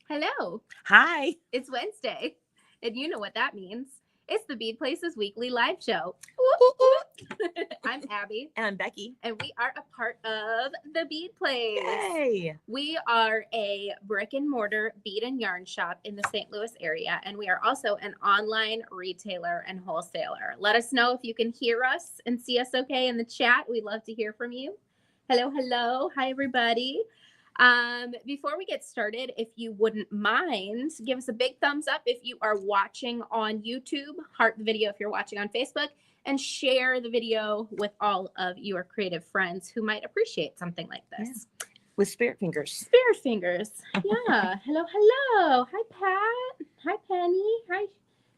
Hello, Hi. it's Wednesday, and you know what that means. It's the Bead Place's weekly live show. Ooh, Whoop, ooh. whoop. I'm Abby, And I'm Becky. and we are a part of the Bead Place. Yay. We are a brick and mortar bead and yarn shop in the St. Louis area, and we are also an online retailer and wholesaler. Let us know if you can hear us and see us okay in the chat. We'd love to hear from you. Hello, hello. Hi, everybody. Before we get started, if you wouldn't mind, give us a big thumbs up if you are watching on YouTube, heart the video if you're watching on Facebook, and share the video with all of your creative friends who might appreciate something like this. Yeah. With spirit fingers. Spirit fingers. Yeah. Hello, hello. Hi, Pat. Hi, Penny. Hi,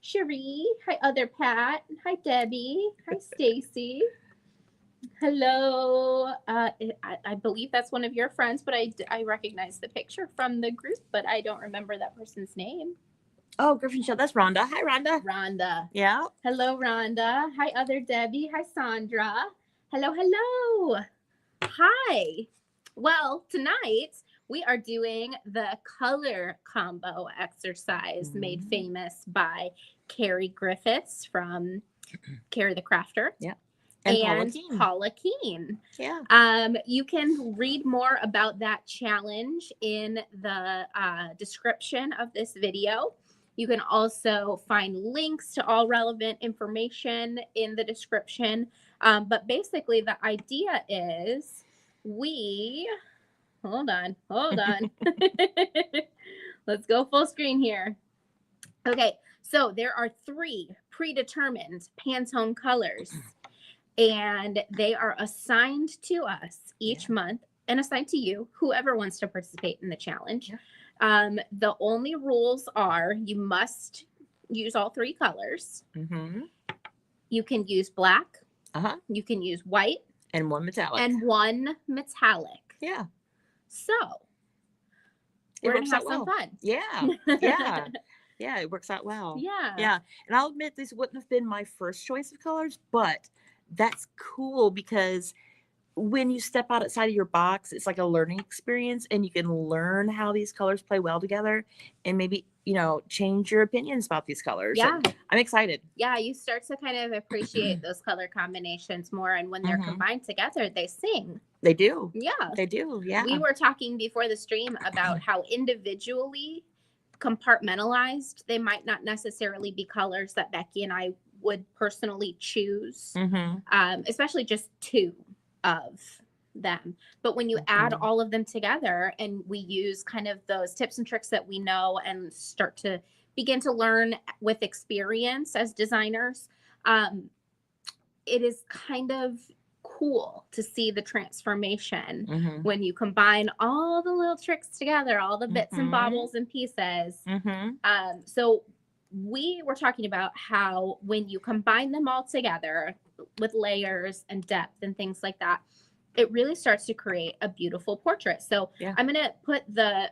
Cherie. Hi, other Pat. Hi, Debbie. Hi, Stacy. Hello. I believe that's one of your friends, but I recognize the picture from the group, but I don't remember that person's name. Oh, Griffin Show. That's Rhonda. Hi, Rhonda. Rhonda. Yeah. Hello, Rhonda. Hi, other Debbie. Hi, Sandra. Hello, hello. Hi. Well, tonight we are doing the color combo exercise made famous by Carrie Griffiths from Carrie the Crafter. Yeah. And Paula Keene. Yeah. You can read more about that challenge in the description of this video. You can also find links to all relevant information in the description. But basically, the idea is hold on. Let's go full screen here. Okay, so there are 3 predetermined Pantone colors. And they are assigned to us each month and assigned to you, whoever wants to participate in the challenge. Yeah. The only rules are you must use all 3 colors. Mm-hmm. You can use black. Uh-huh. You can use white. And one metallic. And one metallic. Yeah. So we're going to have some fun. Yeah. Yeah. Yeah, it works out well. Yeah. Yeah. And I'll admit this wouldn't have been my first choice of colors, but that's cool because when you step outside of your box, it's like a learning experience and you can learn how these colors play well together and maybe, change your opinions about these colors. Yeah. And I'm excited. Yeah, you start to kind of appreciate those color combinations more. And when they're combined together, they sing. They do. Yeah. They do. Yeah. We were talking before the stream about how individually compartmentalized they might not necessarily be colors that Becky and I would personally choose, especially just 2 of them. But when you add all of them together and we use kind of those tips and tricks that we know and start to begin to learn with experience as designers, it is kind of cool to see the transformation when you combine all the little tricks together, all the bits and bobbles and pieces. So we were talking about how when you combine them all together with layers and depth and things like that, it really starts to create a beautiful portrait. So I'm going to put the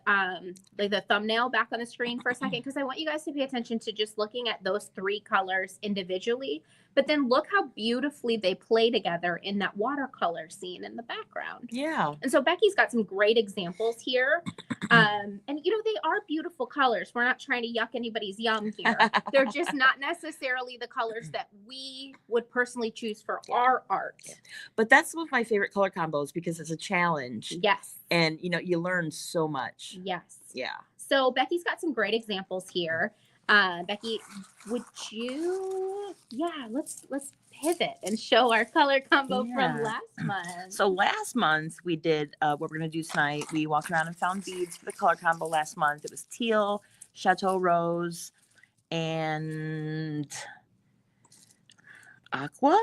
thumbnail back on the screen for a second because I want you guys to pay attention to just looking at those 3 colors individually, but then look how beautifully they play together in that watercolor scene in the background. Yeah. And so Becky's got some great examples here. And they are beautiful colors. We're not trying to yuck anybody's yum here. They're just not necessarily the colors that we would personally choose for our art. Yeah. But that's one of my favorite color combos because it's a challenge. Yes. And you learn so much. Yes. Yeah. So Becky's got some great examples here. Becky, would you? Yeah, let's pivot and show our color combo from last month. So last month we did what we're gonna do tonight. We walked around and found beads for the color combo last month. It was teal, chateau rose, and aqua.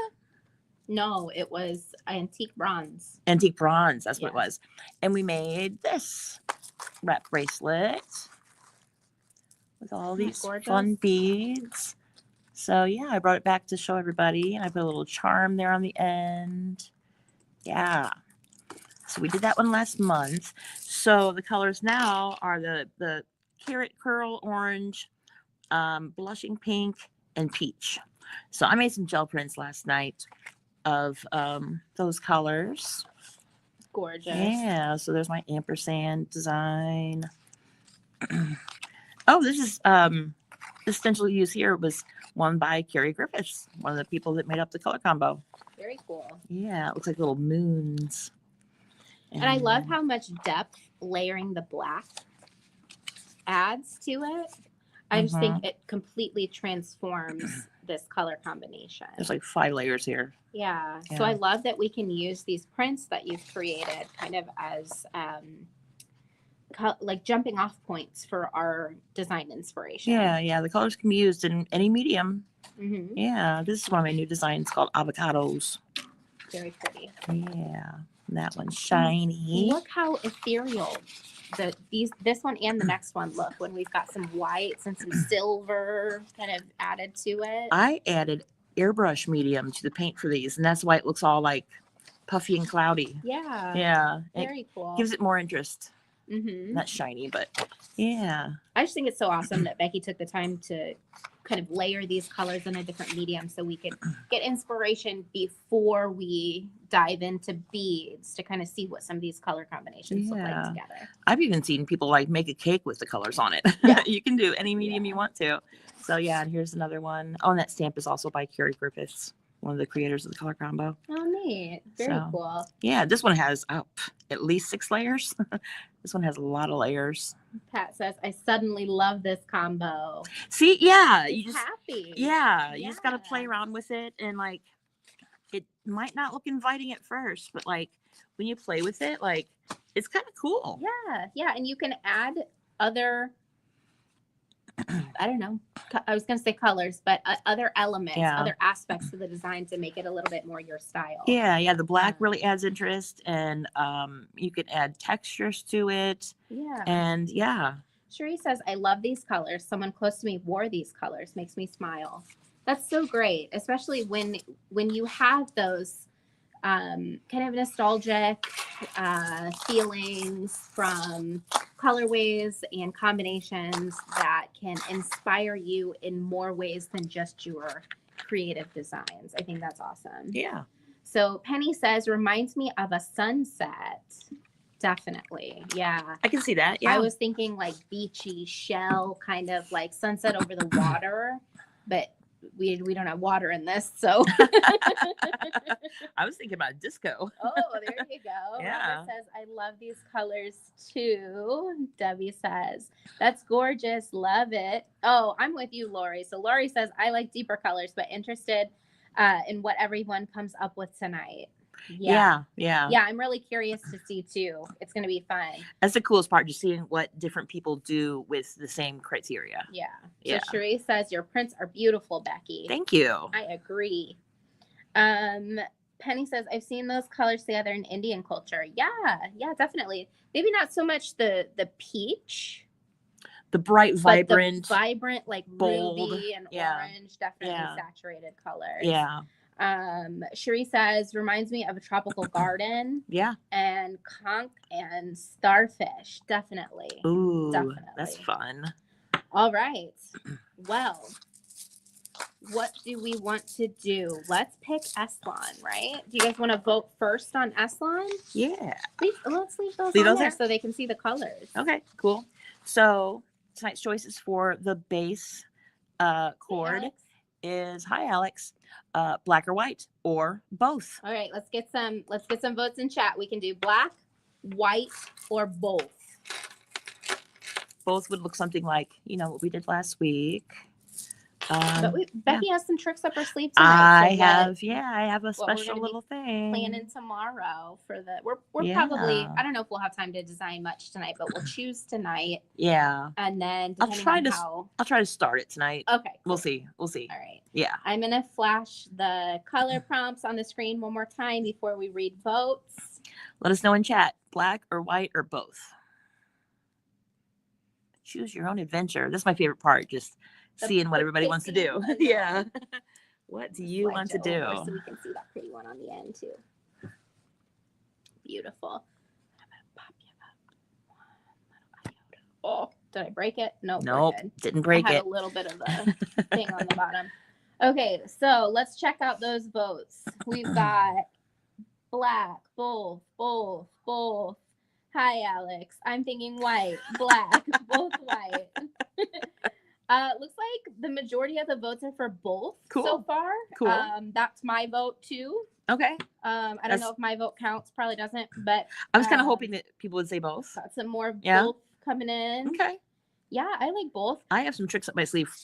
No, it was antique bronze. Antique bronze, that's what it was. And we made this wrap bracelet with all these fun beads. So yeah, I brought it back to show everybody, and I put a little charm there on the end. Yeah. So we did that one last month. So the colors now are the carrot curl orange, blushing pink, and peach. So I made some gel prints last night of those colors. Gorgeous. Yeah. So there's my ampersand design. Oh, this is the stencil you use here was one by Carrie Griffiths, one of the people that made up the color combo. Very cool. Yeah, it looks like little moons. And I love how much depth layering the black adds to it. I just think it completely transforms this color combination. There's like 5 layers here. Yeah. So I love that we can use these prints that you've created kind of as like jumping off points for our design inspiration. Yeah. The colors can be used in any medium. Mm-hmm. Yeah, this is one of my new designs called avocados. Very pretty. Yeah, that one's shiny. Look how ethereal this one and the next one look when we've got some whites and some silver kind of added to it. I added airbrush medium to the paint for these, and that's why it looks all like puffy and cloudy. Yeah. Very cool. Gives it more interest. Mm-hmm. Not shiny, but yeah. I just think it's so awesome that Becky took the time to kind of layer these colors in a different medium so we could get inspiration before we dive into beads to kind of see what some of these color combinations look like together. I've even seen people like make a cake with the colors on it. Yeah. You can do any medium you want to. So yeah, and here's another one. Oh, and that stamp is also by Carrie Griffiths, one of the creators of the color combo. Oh, neat. Very cool. Yeah, this one has at least 6 layers. This one has a lot of layers. Pat says, I suddenly love this combo. See, yeah. She's you just happy. Yeah, you just got to play around with it, and like it might not look inviting at first, but like when you play with it, like it's kind of cool. Yeah, and you can add other I don't know. I was going to say colors, but other elements, other aspects to the design to make it a little bit more your style. Yeah. The black really adds interest, and you can add textures to it. Yeah. And Cherie says, I love these colors. Someone close to me wore these colors. Makes me smile. That's so great, especially when you have those kind of nostalgic feelings from colorways and combinations that can inspire you in more ways than just your creative designs. I think that's awesome. Yeah. So Penny says, reminds me of a sunset. Definitely. Yeah. I can see that. Yeah. I was thinking like beachy shell, kind of like sunset over the water, but we don't have water in this, so I was thinking about disco. Oh, there you go. Yeah. Robert says, I love these colors too. Debbie says, that's gorgeous. Love it. Oh, I'm with you, Lori. So Lori says, I like deeper colors, but interested in what everyone comes up with tonight. Yeah, I'm really curious to see too. It's going to be fun. That's the coolest part, just seeing what different people do with the same criteria. Yeah. So Cherie says, your prints are beautiful, Becky. Thank you. I agree. Penny says, I've seen those colors together in Indian culture. Yeah, definitely. Maybe not so much the peach. The bright, vibrant, like bold, ruby and orange, definitely saturated colors. Yeah. Cherie says, reminds me of a tropical garden. Yeah. And conch and starfish. Definitely. Ooh, definitely. That's fun. All right. Well, what do we want to do? Let's pick Eslan, right? Do you guys want to vote first on Eslan? Yeah. Let's leave those on there so they can see the colors. Okay, cool. So tonight's choices for the base chord is, hi Alex, black or white or both. All right, let's get some votes in chat. We can do black, white, or both. Both would look something like, what we did last week. But Becky has some tricks up her sleeve tonight. I have a special little thing planning tomorrow for the. We're probably, I don't know if we'll have time to design much tonight, but we'll choose tonight. Yeah. And then I'll try to start it tonight. Okay. Cool. We'll see. All right. Yeah. I'm gonna flash the color prompts on the screen one more time before we read votes. Let us know in chat, black or white or both. Choose your own adventure. That's my favorite part. Just seeing what everybody wants to do. Yeah. What do you want to do? So we can see that pretty one on the end too. Beautiful. I'm gonna pop you up one little iota. Oh, did I break it? Nope, didn't break I it. had a little bit of the thing on the bottom. Okay, so let's check out those votes. We've got black, both, Hi, Alex. I'm thinking white, black, both white. Looks like the majority of the votes are for both so far. Cool. That's my vote too. Okay. I don't know if my vote counts. Probably doesn't, but I was kind of hoping that people would say both. Got some more both coming in. Okay. Yeah, I like both. I have some tricks up my sleeve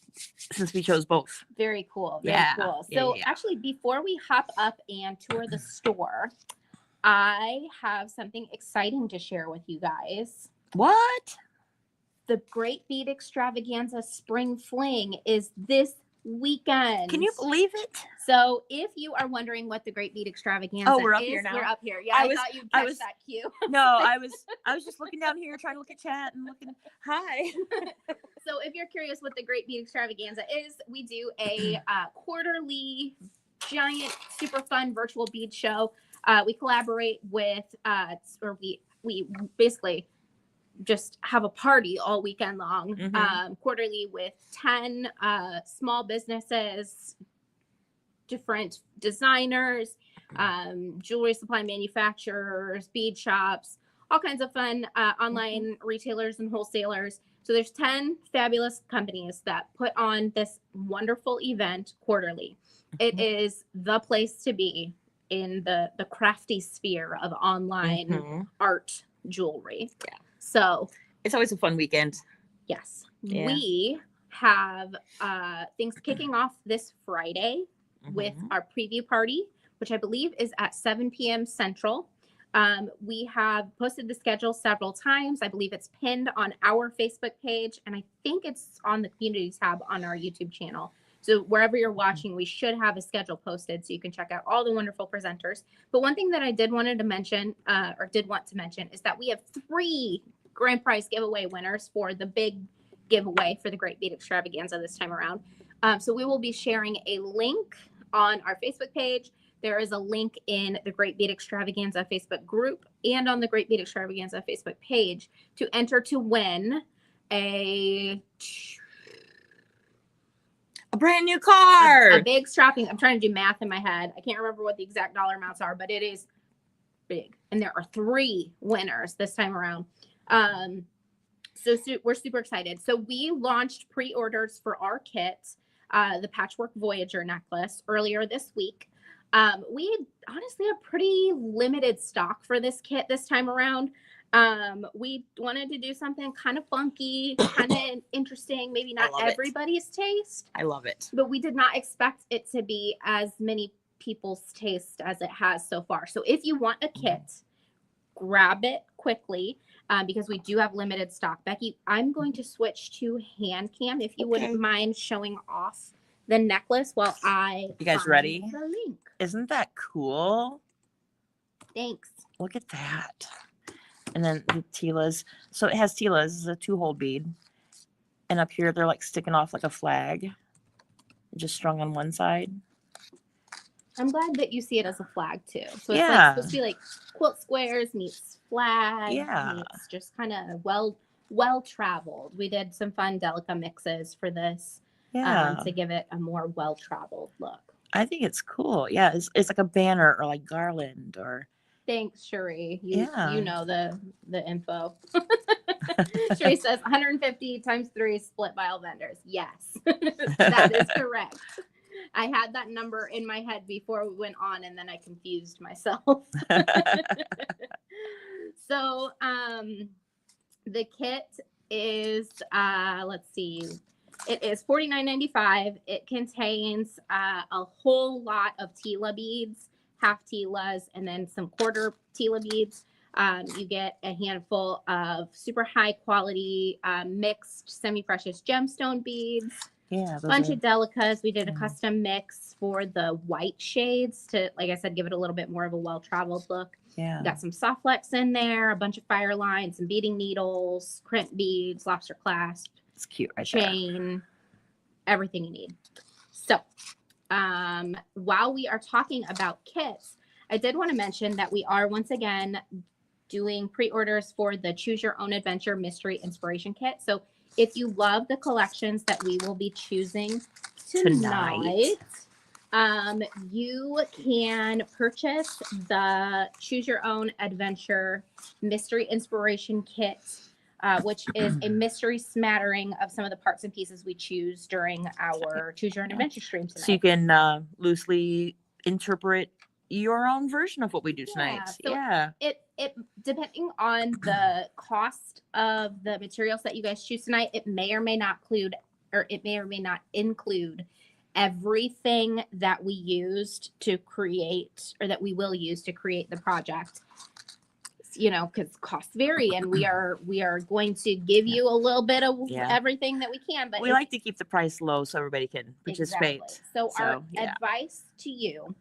since we chose both. Very cool. Very cool. So actually, before we hop up and tour the store, I have something exciting to share with you guys. What? The Great Bead Extravaganza Spring Fling is this weekend. Can you believe it? So if you are wondering what the Great Bead Extravaganza we're up here now. We're up here. Yeah, I thought you'd catch that cue. No, I was just looking down here trying to look at chat and looking. Hi. So if you're curious what the Great Bead Extravaganza is, we do a quarterly giant super fun virtual bead show. We collaborate with we basically just have a party all weekend long, quarterly with 10 small businesses, different designers, jewelry supply manufacturers, bead shops, all kinds of fun online retailers and wholesalers. So there's 10 fabulous companies that put on this wonderful event quarterly. It is the place to be in the crafty sphere of online art jewelry. Yeah. So it's always a fun weekend. Yes. Yeah. We have things kicking off this Friday with our preview party, which I believe is at 7 p.m. Central. We have posted the schedule several times. I believe it's pinned on our Facebook page, and I think it's on the community tab on our YouTube channel. So wherever you're watching, we should have a schedule posted so you can check out all the wonderful presenters. But one thing that I did want to mention is that we have 3 grand prize giveaway winners for the big giveaway for the Great Bead Extravaganza this time around. So we will be sharing a link on our Facebook page. There is a link in the Great Bead Extravaganza Facebook group and on the Great Bead Extravaganza Facebook page to enter to win a brand new car. A big strapping. I'm trying to do math in my head. I can't remember what the exact dollar amounts are, but it is big. And there are 3 winners this time around. So we're super excited. So we launched pre-orders for our kit, the Patchwork Voyager necklace, earlier this week. We honestly have pretty limited stock for this kit this time around. We wanted to do something kind of funky, kind of interesting, maybe not everybody's taste. I love it. But we did not expect it to be as many people's taste as it has so far. So if you want a kit, grab it quickly. Because we do have limited stock. Becky, I'm going to switch to hand cam if you wouldn't mind showing off the necklace while You guys ready? The link. Isn't that cool? Thanks. Look at that. And then the Tila's. So it has Tila's. This is a 2-hole bead. And up here, they're like sticking off like a flag. Just strung on one side. I'm glad that you see it as a flag too. So it's like supposed to be like quilt squares meets flag. Meets just kind of well traveled. We did some fun Delica mixes for this to give it a more well traveled look. I think it's cool. Yeah, it's like a banner or like garland or. Thanks, Cherie. You know the info. Cherie says 150 times 3 split by all vendors. Yes, that is correct. I had that number in my head before we went on, and then I confused myself. So the kit is, let's see, it is $49.95. It contains a whole lot of Tila beads, half Tilas, and then some quarter Tila beads. You get a handful of super high quality mixed semi-precious gemstone beads. Yeah, bunch of Delicas. We did a custom mix for the white shades to, like I said, give it a little bit more of a well-traveled look. Yeah. Got some soft flex in there, a bunch of fire lines, some beading needles, crimp beads, lobster clasp. It's cute right chain, everything you need. So while we are talking about kits, I did want to mention that we are once again doing pre-orders for the Choose Your Own Adventure Mystery Inspiration Kit. So if you love the collections that we will be choosing tonight, You can purchase the Choose Your Own Adventure Mystery Inspiration Kit, which is a mystery smattering of some of the parts and pieces we choose during our Choose Your Own Adventure stream tonight. So you can loosely interpret your own version of what we do tonight. So it depending on the cost of the materials that you guys choose tonight, it may or may not include everything that we used to create, or that we will use to create the project. You know, because costs vary, and we are going to give you a little bit of everything that we can. But we like to keep the price low so everybody can participate. Exactly. So our advice to you,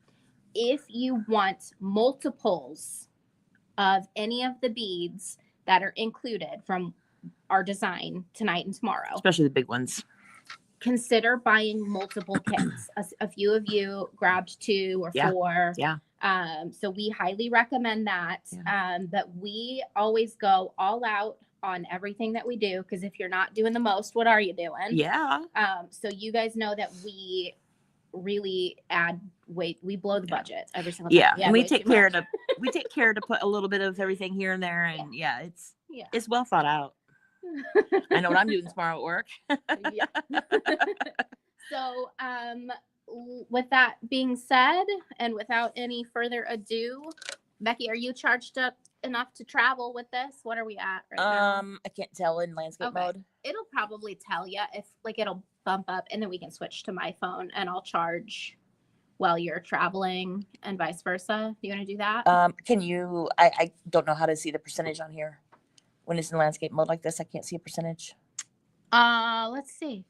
if you want multiples of any of the beads that are included from our design tonight and tomorrow, especially the big ones, consider buying multiple kits. A few of you grabbed 2 or 4. Yeah. So we highly recommend that. But we always go all out on everything that we do, because if you're not doing the most, what are you doing? Yeah. So you guys know that we really add weight. We blow the budget every single time. Yeah, and we take care to put a little bit of everything here and there, and it's well thought out. I know what I'm doing tomorrow at work. So, with that being said, and without any further ado, Becky, are you charged up enough to travel with this? What are we at right now? I can't tell in landscape mode. It'll probably tell you if it'll bump up, and then we can switch to my phone and I'll charge while you're traveling and vice versa. You want to do that? Can you? I don't know how to see the percentage on here. When it's in landscape mode like this, I can't see a percentage. Let's see.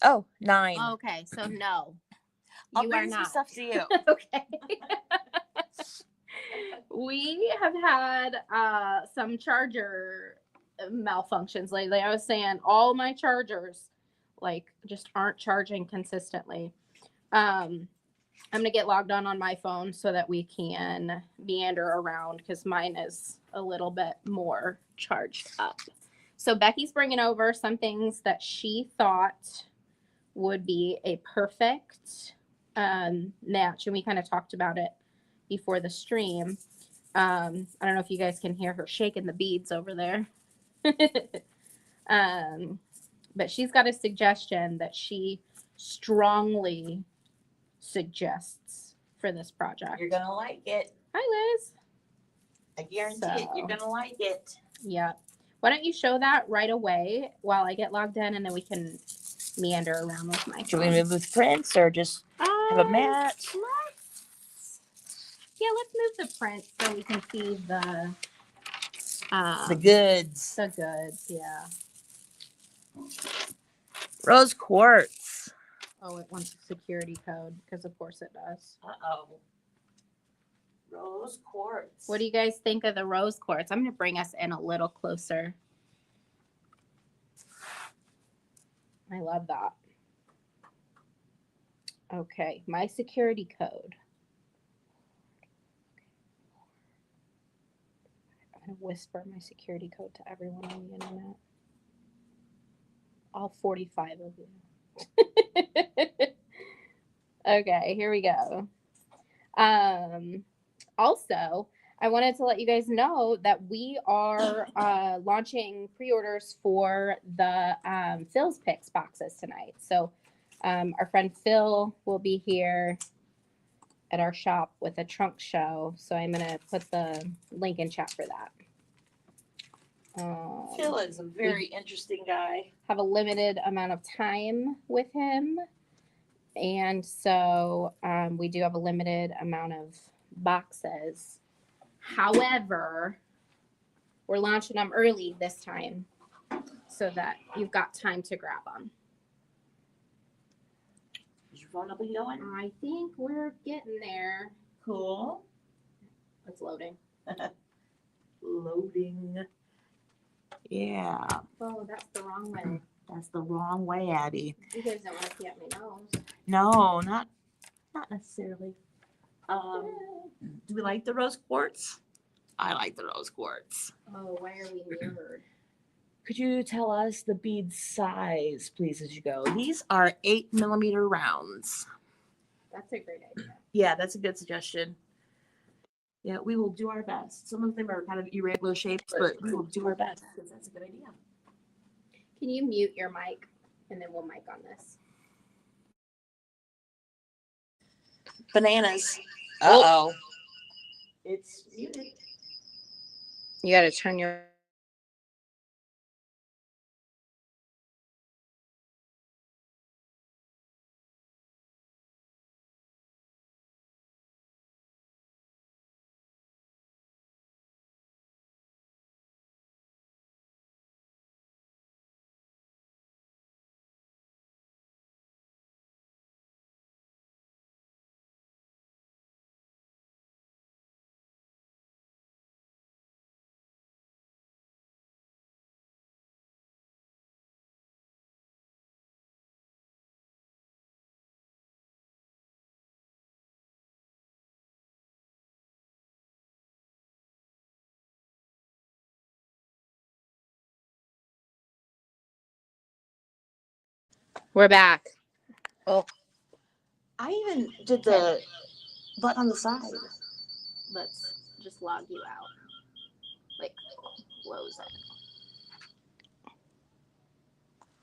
Oh, 9. Okay, so no. I'll bring some stuff to you. Okay. We have had some charger malfunctions lately. I was saying all my chargers just aren't charging consistently. I'm gonna get logged on my phone so that we can meander around, because mine is a little bit more charged up. So Becky's bringing over some things that she thought would be a perfect match, and we kind of talked about it before the stream. I don't know if you guys can hear her shaking the beads over there. But she's got a suggestion that she strongly suggests for this project. You're gonna like it. Hi, Liz. I guarantee it. You're gonna like it. Yeah. Why don't you show that right away while I get logged in, and then we can meander around with my phone. Should we move with prints or just have a match? Let's move the prints so we can see the goods. The goods, yeah. Rose quartz. Oh, it wants a security code, because of course it does. Uh-oh. Rose quartz. What do you guys think of the rose quartz? I'm going to bring us in a little closer. I love that. Okay, my security code. I'm going to whisper my security code to everyone on the internet. All 45 of you. Okay, here we go. Also, I wanted to let you guys know that we are launching pre-orders for the Phil's Picks boxes tonight. So our friend Phil will be here at our shop with a trunk show. So I'm going to put the link in chat for that. Phil is a very interesting guy. Have a limited amount of time with him. And so we do have a limited amount of boxes. However, we're launching them early this time so that you've got time to grab them. Is your phone up and going? I think we're getting there. Cool. It's loading. Loading. Yeah. Oh, that's the wrong way. That's the wrong way, Abby. You guys don't want to see at my nose. No, not necessarily. Do we like the rose quartz? I like the rose quartz. Oh, why are we mirrored? Could you tell us the bead size, please, as you go? These are 8mm rounds. That's a great idea. Yeah, that's a good suggestion. Yeah, we will do our best. Some of them are kind of irregular shapes, but we will do our best because that's a good idea. Can you mute your mic and then we'll mic on this? Bananas. Uh-oh. It's muted. You got to turn your... We're back. Oh, I even did the button on the side. Let's just log you out. Like, close it.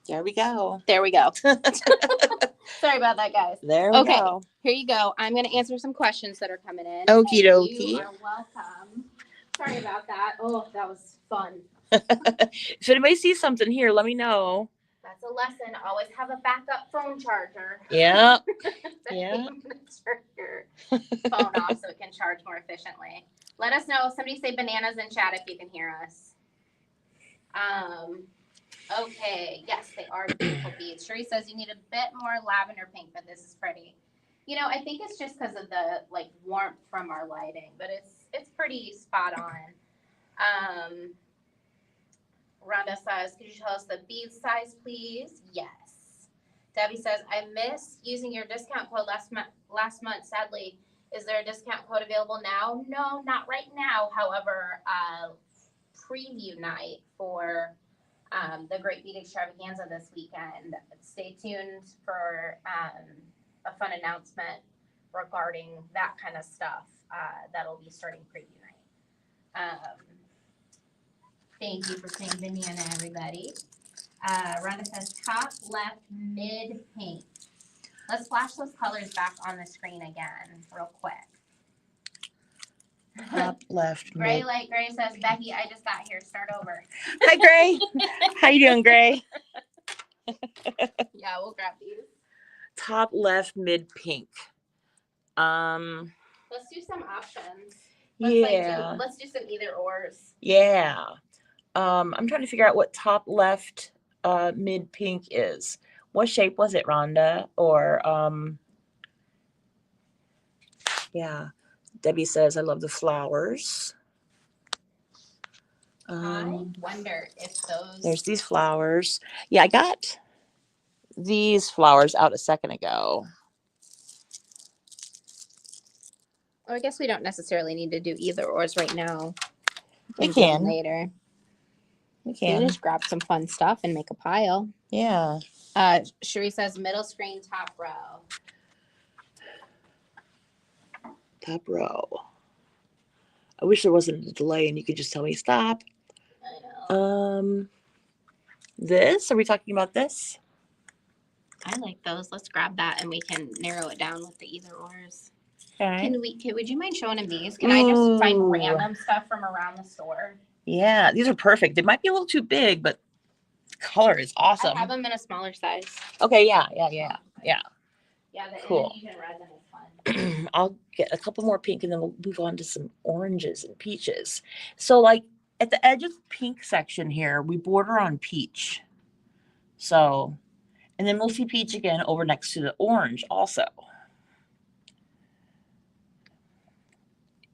There we go. There we go. Sorry about that, guys. There we go. Here you go. I'm going to answer some questions that are coming in. Okie and dokie. You are welcome. Sorry about that. Oh, that was fun. If anybody sees something here, let me know. That's a lesson. Always have a backup phone charger. Yeah. Yeah. Turn your phone off so it can charge more efficiently. Let us know. Somebody say bananas in chat if you can hear us. Okay. Yes, they are beautiful beads. Sherry says you need a bit more lavender pink, but this is pretty. You know, I think it's just because of the like warmth from our lighting, but it's pretty spot on. Rhonda says, could you tell us the bead size, please? Yes. Debbie says, I missed using your discount code last month. Sadly, is there a discount code available now? No, not right now. However, preview night for the Great Bead Extravaganza this weekend. Stay tuned for a fun announcement regarding that kind of stuff. That'll be starting preview night. Thank you for saying banana, everybody. Rhonda says top left mid pink. Let's flash those colors back on the screen again real quick. Top left Gray mid. Light Gray says, Becky, I just got here. Start over. Hi, Gray. How you doing, Gray? Yeah, we'll grab these. Top left mid pink. Let's do some options. Let's do some either ors. Yeah. I'm trying to figure out what top left mid pink is. What shape was it, Rhonda? Or yeah. Debbie says I love the flowers. I wonder if There's these flowers. Yeah, I got these flowers out a second ago. Oh, I guess we don't necessarily need to do either ors right now. We can later. We can just grab some fun stuff and make a pile. Yeah. Cherie says middle screen, top row. Top row. I wish there wasn't a delay and you could just tell me stop. I know. This, are we talking about this? I like those. Let's grab that and we can narrow it down with the either ors. Okay. Would you mind showing him these? Can I just find random stuff from around the store? Yeah, these are perfect. They might be a little too big, but the color is awesome. I have them in a smaller size. Okay, yeah. Yeah, the Cool. Indonesian resin is fun. I'll get a couple more pink and then we'll move on to some oranges and peaches. So like at the edge of the pink section here, we border on peach. So, and then we'll see peach again over next to the orange also.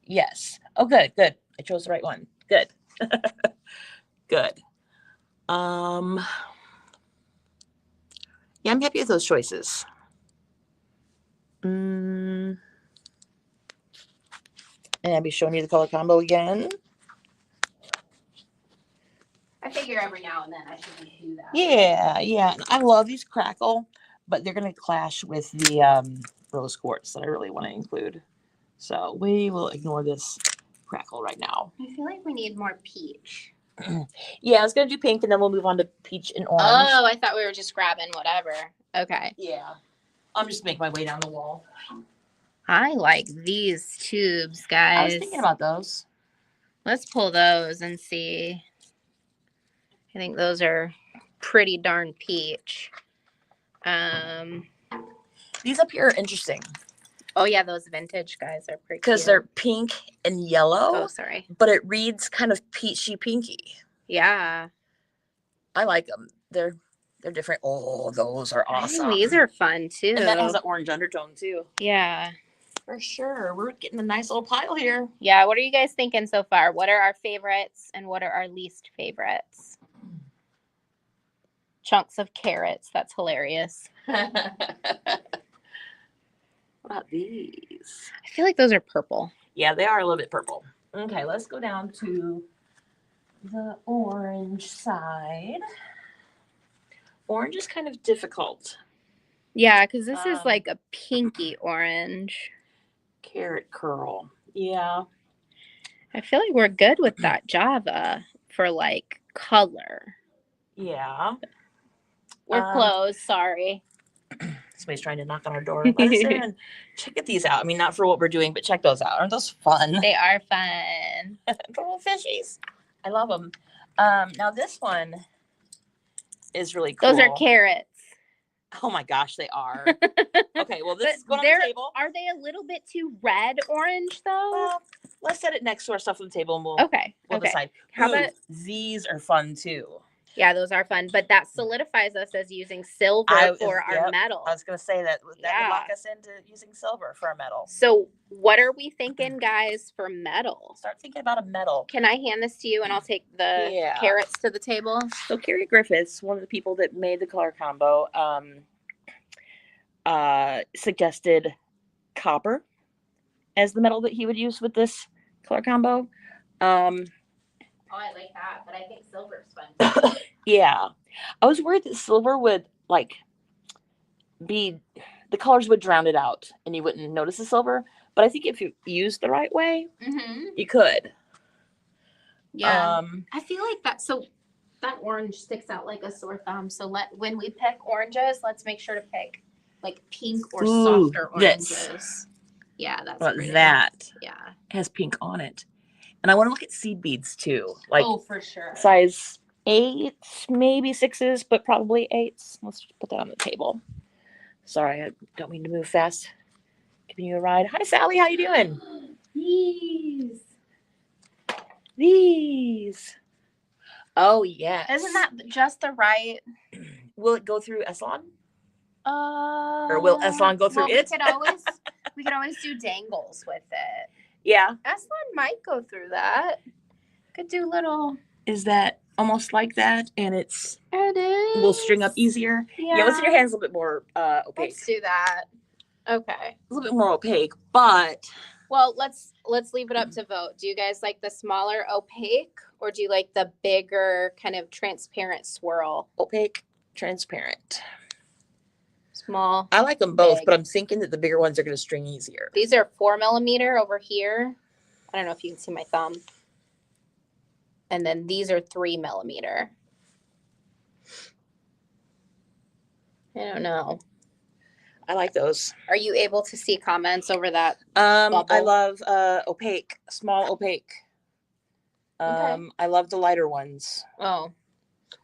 Yes. Oh, good. I chose the right one. Good. Good. Yeah, I'm happy with those choices. And I'll be showing you the color combo again. I figure every now and then I should do that. Yeah. I love these crackle, but they're going to clash with the rose quartz that I really want to include. So we will ignore this crackle right now. I feel like we need more peach. Yeah, I was going to do pink and then we'll move on to peach and orange. Oh, I thought we were just grabbing whatever. Okay. Yeah. I'm just making my way down the wall. I like these tubes, guys. I was thinking about those. Let's pull those and see. I think those are pretty darn peach. These up here are interesting. Oh yeah, those vintage guys are pretty because they're pink and yellow. Oh, sorry. But it reads kind of peachy pinky. Yeah. I like them. They're different. Oh, those are awesome. These are fun too. And that has an orange undertone too. Yeah. For sure. We're getting a nice little pile here. Yeah. What are you guys thinking so far? What are our favorites and what are our least favorites? Chunks of carrots. That's hilarious. What about these? I feel like those are purple. Yeah, they are a little bit purple. Okay, let's go down to the orange side. Orange is kind of difficult. Yeah, because this is like a pinky orange. Carrot curl. Yeah. I feel like we're good with that Java for like color. Yeah. We're closed. Sorry. Somebody's trying to knock on our door. Let us in. Check these out. I mean, not for what we're doing, but check those out. Aren't those fun? They are fun. Little fishies. I love them. Now this one is really cool. Those are carrots. Oh my gosh, they are. Okay, well, this is going on the table. Are they a little bit too red orange though? Well, let's set it next to our stuff on the table and we'll decide. How about these are fun too? Yeah, those are fun, but that solidifies us as using silver for our metal. I was going to say that would lock us into using silver for our metal. So what are we thinking, guys, for metal? Start thinking about a metal. Can I hand this to you and I'll take the carrots to the table? So Carrie Griffiths, one of the people that made the color combo, suggested copper as the metal that he would use with this color combo. Oh, I like that, but I think silver's fun. Yeah. I was worried that silver would the colors would drown it out and you wouldn't notice the silver. But I think if you used the right way, you could. Yeah. I feel like that orange sticks out like a sore thumb. So when we pick oranges, let's make sure to pick like pink or softer oranges. Yeah, that's pretty. That. Yeah. Has pink on it. And I want to look at seed beads too. Like, oh, for sure. Size 8, maybe 6s, but probably 8s. Let's just put that on the table. Sorry, I don't mean to move fast. Giving you a ride. Hi, Sally. How you doing? These. Oh, yes. Isn't that just the right? Will it go through Eslon? Or will Eslon go through it? We could always do dangles with it. Yeah. Eslon might go through that. Could do little. Is that almost like that? And it is. Will string up easier? Yeah. What's in your hands a little bit more opaque. Let's do that. Okay. A little bit more opaque, but. Well, let's leave it up to vote. Do you guys like the smaller opaque or do you like the bigger kind of transparent swirl? Opaque, transparent. Small. I like them both, but I'm thinking that the bigger ones are going to string easier. These are 4mm over here. I don't know if you can see my thumb. And then these are 3mm. I don't know. I like those. Are you able to see comments over that? I love opaque, small opaque. Okay. I love the lighter ones. Oh,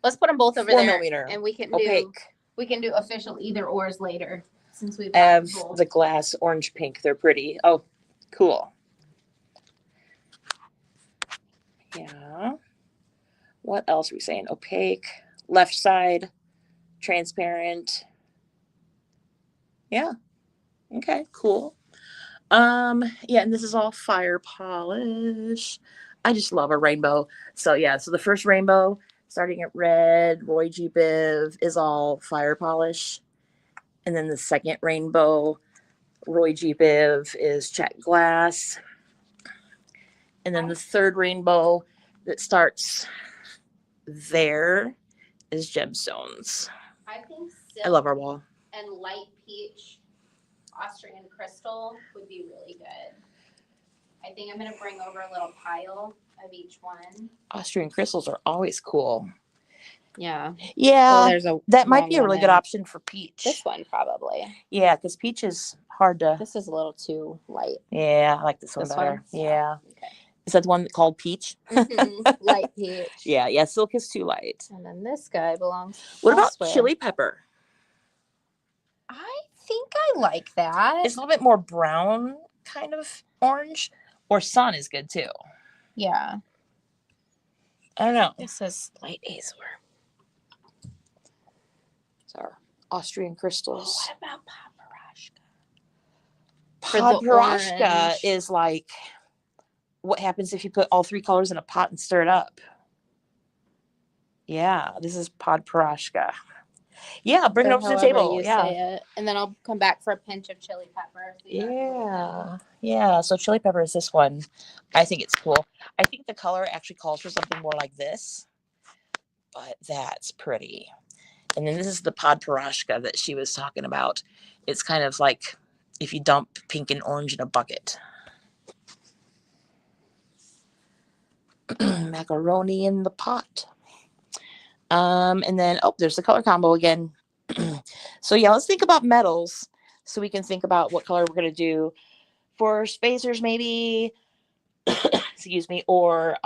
let's put them both over 4mm, there, and we can opaque. We can do official either ors later since we've have the glass orange pink. They're pretty. Oh, cool. Yeah. What else are we saying? Opaque, left side, transparent. Yeah. Okay, cool. Yeah, and this is all fire polish. I just love a rainbow. So yeah, so the first rainbow, starting at red, Roy G. Biv, is all fire polish. And then the second rainbow, Roy G. Biv, is check glass. And then the third rainbow that starts there is gemstones. I think I love our wall. And light peach Austrian crystal would be really good. I think I'm going to bring over a little pile of each one. Austrian crystals are always cool. Yeah. Yeah. Oh, there's a that might be a really good option for peach. This one probably. Yeah, because peach is hard to. This is a little too light. Yeah, I like this one better. Yeah. Okay. Is that the one called peach? Light peach. Yeah. Silk is too light. And then this guy belongs. What elsewhere. about chili pepper? I think I like that. It's a little bit more brown kind of orange, or sun is good too. Yeah. I don't know. This is light azure. It's our Austrian crystals. What about paprika? Paprika is like what happens if you put all 3 colors in a pot and stir it up. Yeah, this is paprika. Yeah, bring it over to the table. Yeah. And then I'll come back for a pinch of chili pepper. Yeah. So chili pepper is this one. I think it's cool. I think the color actually calls for something more like this, but that's pretty. And then this is the paprika that she was talking about. It's kind of like if you dump pink and orange in a bucket. Macaroni in the pot. And then, there's the color combo again. So yeah, let's think about metals so we can think about what color we're going to do for spacers maybe, excuse me, or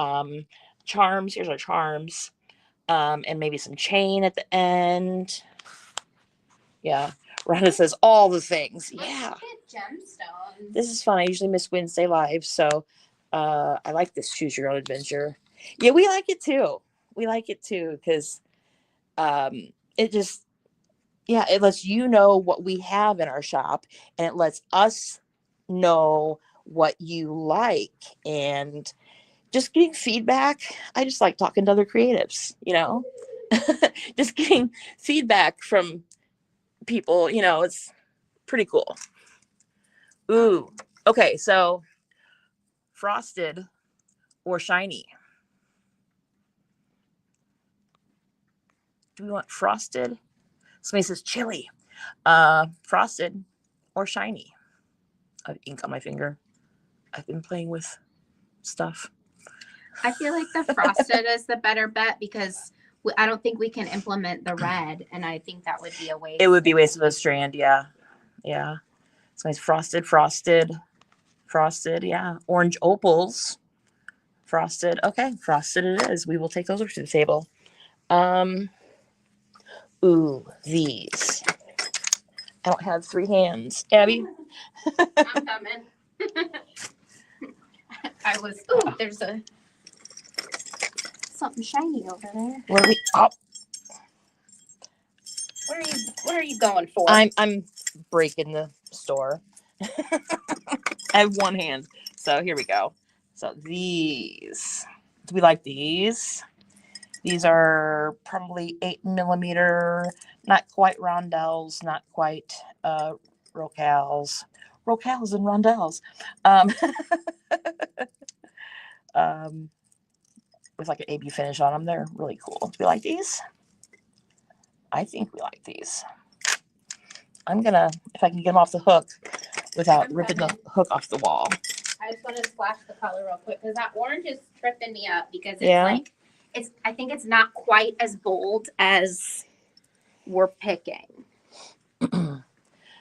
charms. Here's our charms. And maybe some chain at the end. Yeah. Rhonda says all the things. Yeah. Gemstones. This is fun. I usually miss Wednesday live. So I like this Choose Your Own Adventure. Yeah, we like it too. Because it just, it lets you know what we have in our shop, and it lets us know what you like, and just getting feedback. I just like talking to other creatives, just getting feedback from people, it's pretty cool. Ooh, okay, so frosted or shiny? Do we want frosted? Somebody says chili. Frosted or shiny? I have ink on my finger. I've been playing with stuff. I feel like the frosted is the better bet because I don't think we can implement the red, and I think that would be a waste. It would be a waste of a strand, yeah. So it's frosted. Yeah. Orange opals. Frosted. Okay, frosted it is. We will take those over to the table. Ooh, these. I don't have 3 hands. Abby? I'm coming. There's something shiny over there. Where are we? Oh. What are you going for? I'm breaking the store. I have 1 hand. So here we go. So these. Do we like these? These are probably 8mm, not quite rondelles, not quite rocales. Rocales and rondelles. With like an AB finish on them. They're really cool. Do we like these? I think we like these. I'm gonna, if I can get them off the hook without ripping the hook off the wall. I just want to splash the color real quick because that orange is tripping me up because it's I think it's not quite as bold as we're picking.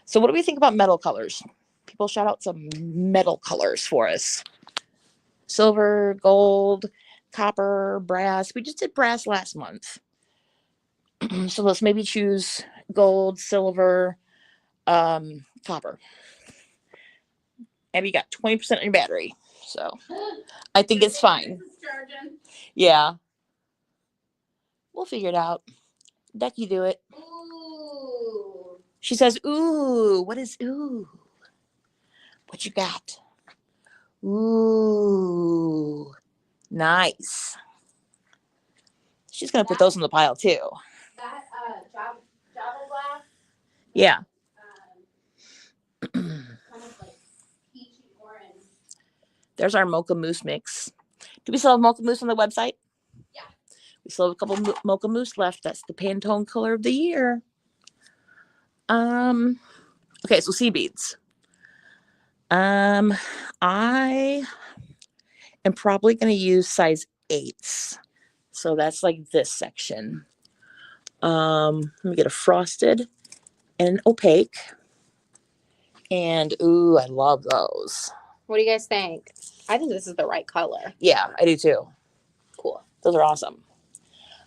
So what do we think about metal colors? People shout out some metal colors for us. Silver, gold, copper, brass. We just did brass last month. So let's maybe choose gold, silver, copper. And you got 20% on your battery. So I think it's fine. Yeah. We'll figure it out. Becky, do it. Ooh. She says, ooh. What is ooh? What you got? Ooh. Nice. She's going to put those in the pile too. That Java glass. Yeah. Kind of like peachy orange. There's our mocha mousse mix. Do we still have mocha mousse on the website? Yeah. We still have a couple mocha mousse left. That's the Pantone color of the year. Okay, so seed beads. I am probably going to use size 8s. So that's like this section. Let me get a frosted and an opaque. And ooh, I love those. What do you guys think? I think this is the right color. Yeah, I do too. Cool. Those are awesome.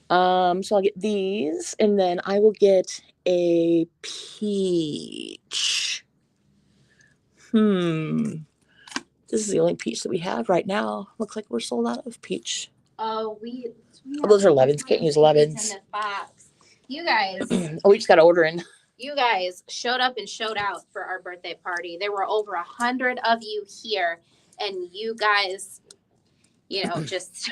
So I'll get these, and then I will get a peach. This is the only peach that we have right now. Looks like we're sold out of peach. Oh, those are 11s. Can't use 11s. You guys. Oh, we just got to order in. You guys showed up and showed out for our birthday party. There were over 100 of you here, and you guys, just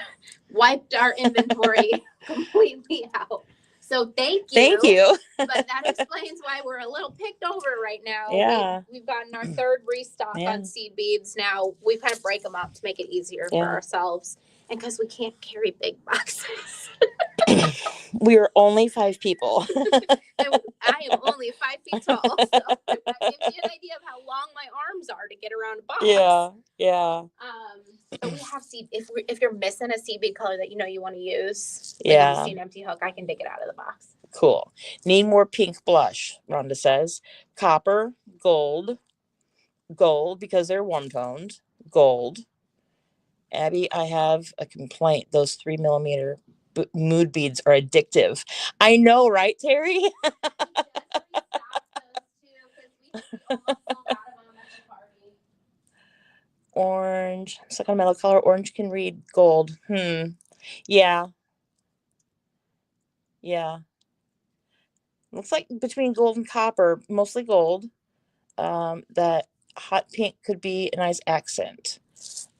wiped our inventory completely out. So thank you. Thank you. But that explains why we're a little picked over right now. Yeah. We've gotten our third restock on seed beads now. We kind of break them up to make it easier for ourselves. And because we can't carry big boxes. We are only 5 people. And I am only 5 feet tall. So that gives you an idea of how long my arms are to get around a box. Yeah. So we have seed. If you're missing a seed bead color that you want to use, yeah, on the seed empty hook, I can dig it out of the box. Cool. Need more pink blush, Rhonda says. Copper, gold because they're one-toned, gold. Abby, I have a complaint. Those 3mm mood beads are addictive. I know, right, Terry? Orange, second metal color. Orange can read gold. Yeah. Looks like between gold and copper, mostly gold. That hot pink could be a nice accent.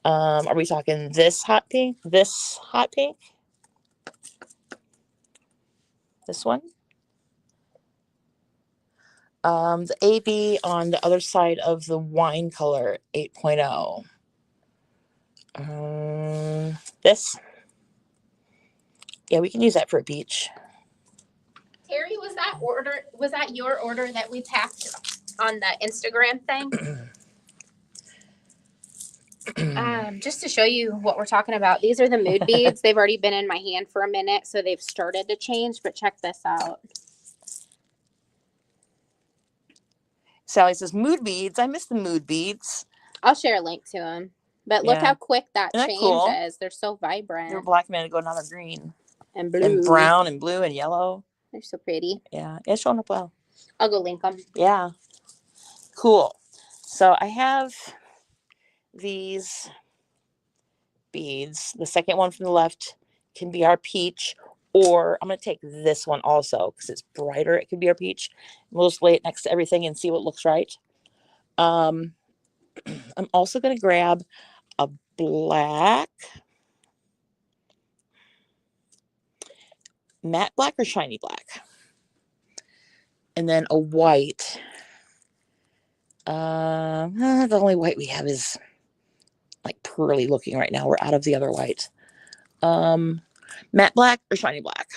Are we talking this hot pink? This hot pink? This one? The AB on the other side of the wine color 8.0. This? Yeah, we can use that for a peach. Terry, was that your order that we tagged on the Instagram thing? Just to show you what we're talking about, these are the mood beads. They've already been in my hand for a minute, so they've started to change, but check this out. Sally says, mood beads. I miss the mood beads. I'll share a link to them. But look how quick that changes. Cool? They're so vibrant. They're black men to go another green. And blue. And brown and blue and yellow. They're so pretty. Yeah, it's showing up well. I'll go link them. Yeah. Cool. So I have these beads. The second one from the left can be our peach, or I'm going to take this one also because it's brighter. It could be our peach. We'll just lay it next to everything and see what looks right. I'm also going to grab a black, matte black or shiny black, and then a white. The only white we have is like pearly looking right now. We're out of the other white. Matte black or shiny black.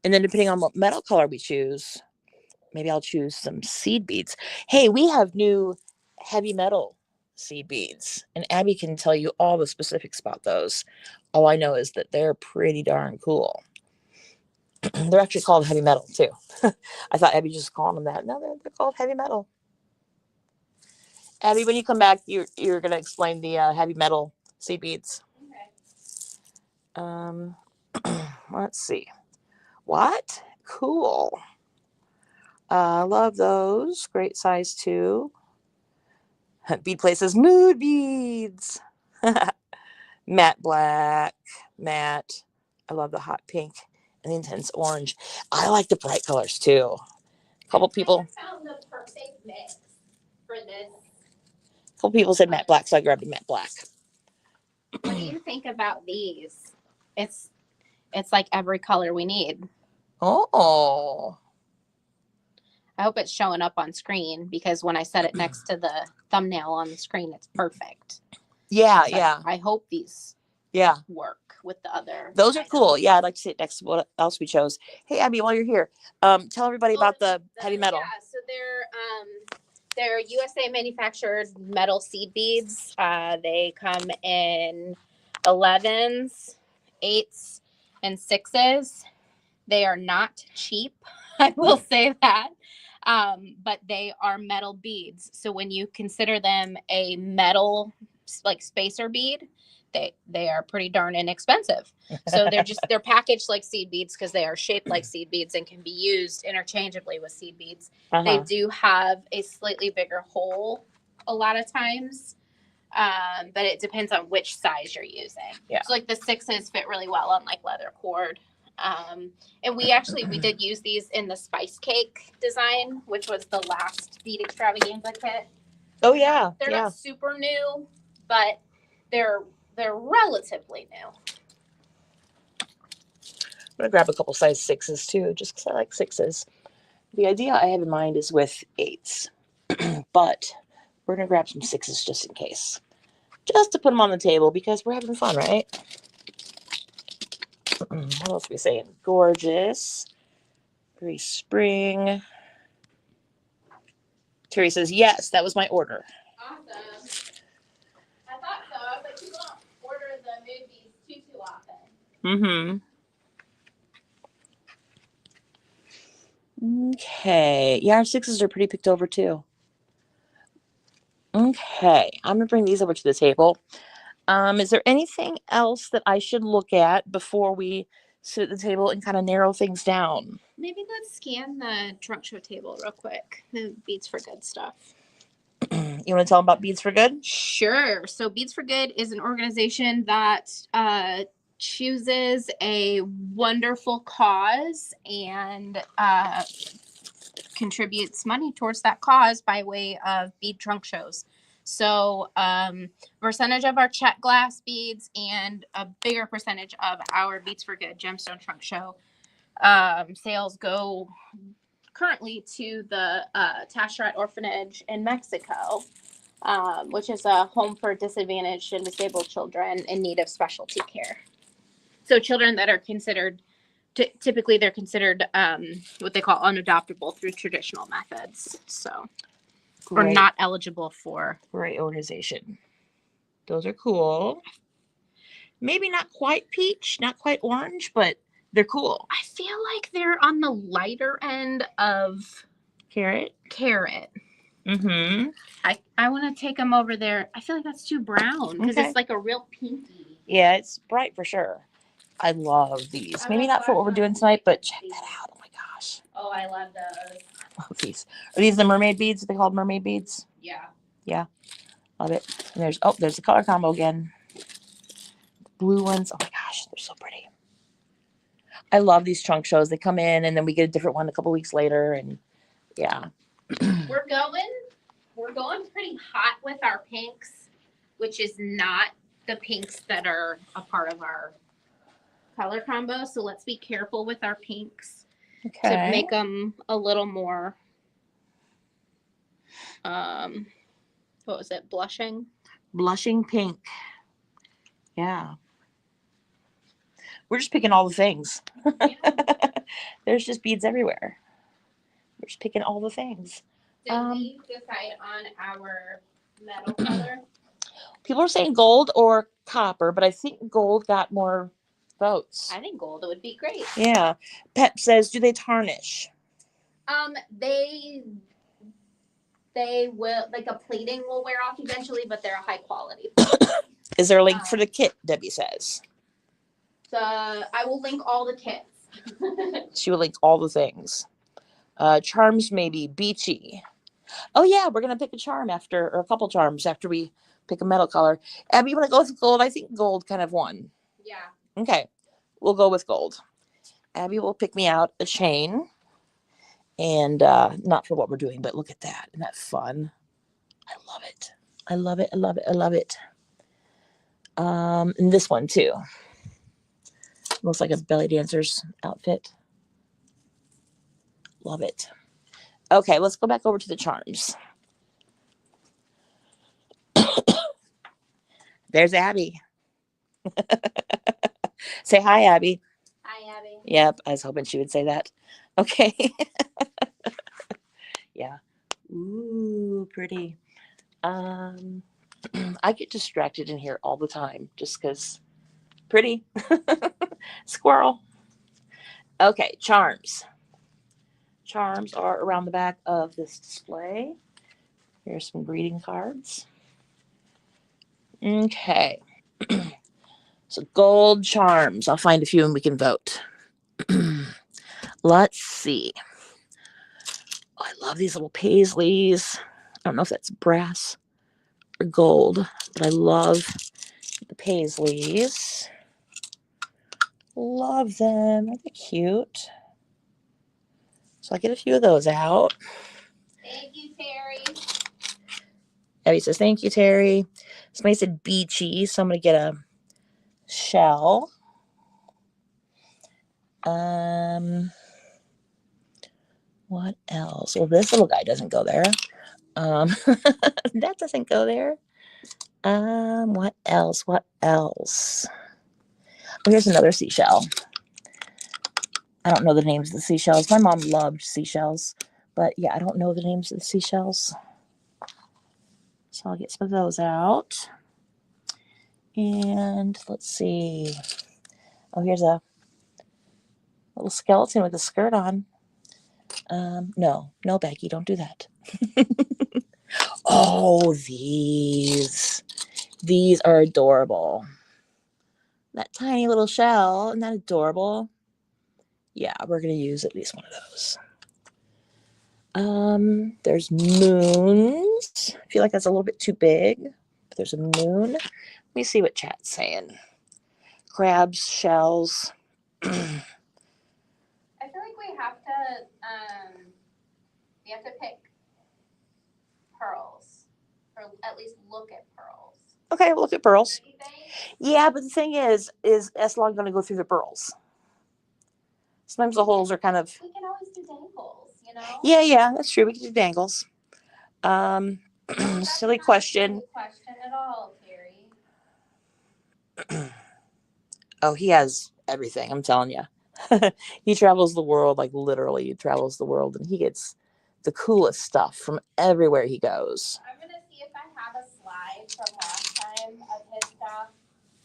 And then depending on what metal color we choose, maybe I'll choose some seed beads. Hey, we have new heavy metal seed beads, and Abby can tell you all the specifics about those. All I know is that they're pretty darn cool. They're actually called heavy metal too. I thought Abby just called them that. No, they're called heavy metal. Abby, when you come back, you're going to explain the heavy metal seed beads. Okay. Let's see. What? Cool. Love those. Great size too. Bead places, mood beads. Matte black, matte. I love the hot pink and the intense orange. I like the bright colors too. A couple people found the perfect mix for this. A couple people said matte black, so I grabbed a matte black. What do you think about these? It's like every color we need. Oh. I hope it's showing up on screen because when I set it next to the thumbnail on the screen, it's perfect. Yeah, so yeah. I hope these work. with the other. Those are cool. Yeah, I'd like to see it next to what else we chose. Hey, Abby, while you're here, tell everybody about the heavy metal. Yeah, so they're USA manufactured metal seed beads. They come in 11s, 8s, and 6s. They are not cheap. I will say that. But they are metal beads. So when you consider them a metal like spacer bead, they are pretty darn inexpensive. So they're packaged like seed beads because they are shaped like seed beads and can be used interchangeably with seed beads. They do have a slightly bigger hole a lot of times. But it depends on which size you're using. Yeah. So like the 6s fit really well on like leather cord. And we did use these in the spice cake design, which was the last bead extravaganza kit. Oh yeah. They're not super new, but they're relatively new. I'm gonna grab a couple size 6s too, just because I like 6s. The idea I have in mind is with 8s, but we're gonna grab some 6s just in case, just to put them on the table because we're having fun, right? What else are we saying? Gorgeous. Very spring. Terry says, yes, that was my order. Awesome. I thought so. I was like, you don't order the movies too often. Okay. Yeah, our 6s are pretty picked over too. Okay. I'm going to bring these over to the table. Is there anything else that I should look at before we sit at the table and kind of narrow things down? Maybe let's scan the trunk show table real quick. The Beads for Good stuff. You want to tell them about Beads for Good? Sure. So Beads for Good is an organization that chooses a wonderful cause and contributes money towards that cause by way of bead trunk shows. So percentage of our check glass beads and a bigger percentage of our Beads for Good gemstone trunk show sales go currently to the Taschereau Orphanage in Mexico, which is a home for disadvantaged and disabled children in need of specialty care. So children that are considered, typically they're considered what they call unadoptable through traditional methods. So we're not eligible for. Great organization. Those are cool. Maybe not quite peach, not quite orange, but they're cool. I feel like they're on the lighter end of carrot. I want to take them over there. I feel like that's too brown because it's like a real pinky. Yeah, it's bright for sure. I love these. Maybe not for what we're doing tonight, but check that out. Oh my gosh. Oh, I love those. I love these. Are these the mermaid beads? Are they called mermaid beads? Yeah. Yeah. Love it. And there's the color combo again. Blue ones. Oh my gosh, they're so pretty. I love these trunk shows. They come in and then we get a different one a couple weeks later, and yeah. We're going pretty hot with our pinks, which is not the pinks that are a part of our color combo. So let's be careful with our pinks to make them a little more what was it? Blushing pink. Yeah. We're just picking all the things. There's just beads everywhere. We're just picking all the things. Did we decide on our metal color? People are saying gold or copper, but I think gold got more votes. I think gold would be great. Yeah. Pep says, do they tarnish? They will, like a plating will wear off eventually, but they're a high quality. Is there a link for the kit, Debbie says? I will link all the kits. She will link all the things. Charms maybe, beachy. Oh yeah, we're going to pick a charm or a couple charms after we pick a metal color. Abby, you want to go with gold? I think gold kind of won. Yeah. Okay, we'll go with gold. Abby will pick me out a chain. And not for what we're doing, but look at that. Isn't that fun? I love it. I love it. I love it. I love it. And this one too. Looks like a belly dancer's outfit. Love it. Okay, let's go back over to the charms. There's Abby. Say hi, Abby. Hi, Abby. Yep, I was hoping she would say that. Okay. Yeah. Ooh, pretty. I get distracted in here all the time just because pretty. Squirrel. Okay, charms. Charms are around the back of this display. Here's some greeting cards. Okay. So gold charms. I'll find a few and we can vote. Let's see. Oh, I love these little paisleys. I don't know if that's brass or gold, but I love the paisleys. Love them. Aren't they cute? So I'll get a few of those out. Thank you, Terry. Abby says, thank you, Terry. Somebody said beachy, so I'm going to get a shell. What else? Well, this little guy doesn't go there. That doesn't go there. What else? What else? Oh, here's another seashell. I don't know the names of the seashells. My mom loved seashells, but yeah, I don't know the names of the seashells. So I'll get some of those out. And let's see. Oh, here's a little skeleton with a skirt on. No, Becky, don't do that. Oh, these are adorable. That tiny little shell, isn't that adorable? Yeah, we're gonna use at least one of those. There's moons. I feel like that's a little bit too big, but there's a moon. Let me see what chat's saying. Crabs, shells. I feel like we have to pick pearls, or at least look at pearls. Okay, we'll look at pearls. Yeah, but the thing is Eslon going to go through the pearls? Sometimes the holes are kind of. We can always do dangles, you know. Yeah, that's true. We can do dangles. Silly question. Question at all, Terry. Oh, he has everything. I'm telling you. He travels the world, like literally he travels the world, and he gets the coolest stuff from everywhere he goes. I'm going to see if I have a slide from last time of his stuff.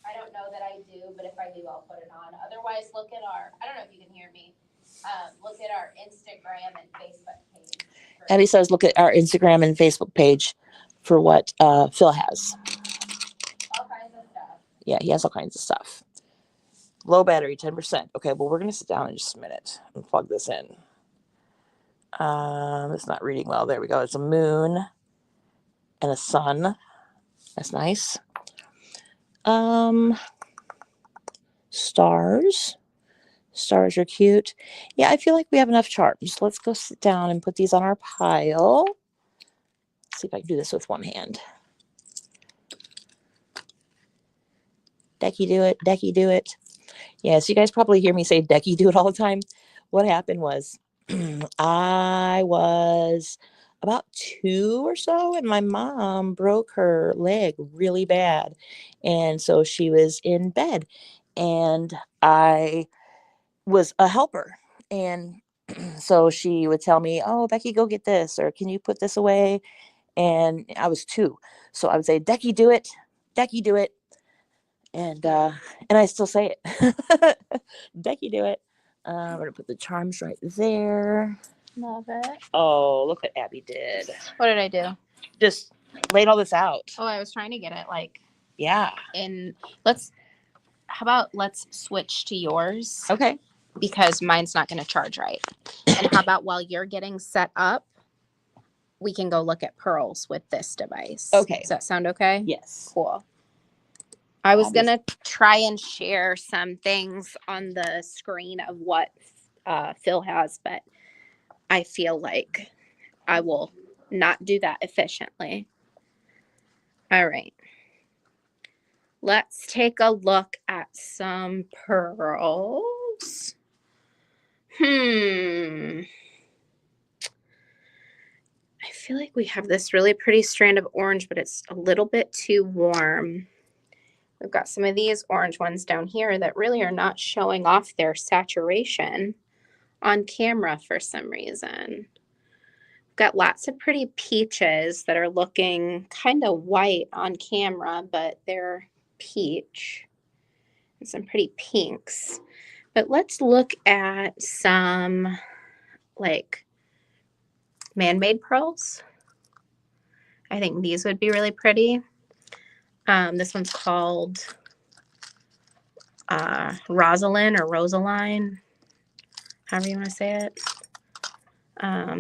I don't know that I do, but if I do, I'll put it on. Otherwise, look at I don't know if you can hear me, look at our Instagram and Facebook page. Abby says look at our Instagram and Facebook page for what Phil has. All kinds of stuff. Yeah, he has all kinds of stuff. Low battery, 10%. Okay, well, we're going to sit down in just a minute and plug this in. It's not reading well. There we go. It's a moon and a sun. That's nice. Stars. Stars are cute. Yeah, I feel like we have enough charms. Let's go sit down and put these on our pile. Let's see if I can do this with one hand. Decky, do it. Decky, do it. Yes, you guys probably hear me say Decky, do it all the time. What happened was I was about 2 or so, and my mom broke her leg really bad. And so she was in bed, and I was a helper. And so she would tell me, oh, Becky, go get this, or can you put this away? And I was 2. So I would say, Decky, do it. Decky, do it. And I still say it. Becky, do it. I'm gonna put the charms right there. Love it. Oh, look what Abby did. What did I do? Just laid all this out. Oh, I was trying to get it like. Yeah. How about let's switch to yours? Okay. Because mine's not going to charge right. And how about while you're getting set up, we can go look at pearls with this device. Okay. Does that sound okay? Yes. Cool. I was going to try and share some things on the screen of what Phil has, but I feel like I will not do that efficiently. All right. Let's take a look at some pearls. I feel like we have this really pretty strand of orange, but it's a little bit too warm. We've got some of these orange ones down here that really are not showing off their saturation on camera for some reason. We've got lots of pretty peaches that are looking kind of white on camera, but they're peach. And some pretty pinks. But let's look at some like man-made pearls. I think these would be really pretty. This one's called Rosaline or Rosaline, however you want to say it.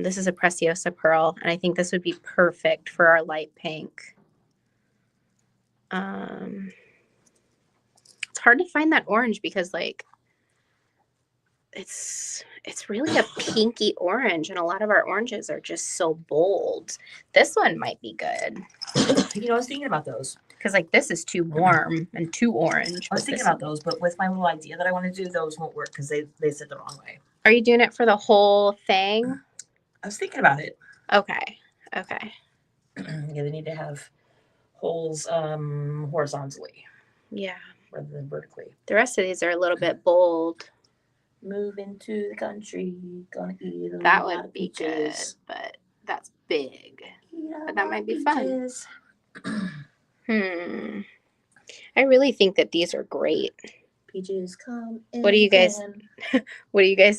This is a Preciosa pearl, and I think this would be perfect for our light pink. It's hard to find that orange because like it's really a pinky orange, and a lot of our oranges are just so bold. This one might be good. You know, I was thinking about those. Because like this is too warm and too orange. I was thinking about those, but with my little idea that I want to do, those won't work because they sit the wrong way. Are you doing it for the whole thing? I was thinking about it. Okay. Okay. Yeah, they need to have holes horizontally. Yeah. Rather than vertically. The rest of these are a little bit bold. Move into the country, gonna eat a That lot would of be peaches. good, but that's big. But that might be fun. I really think that these are great. Peaches come in. What do you guys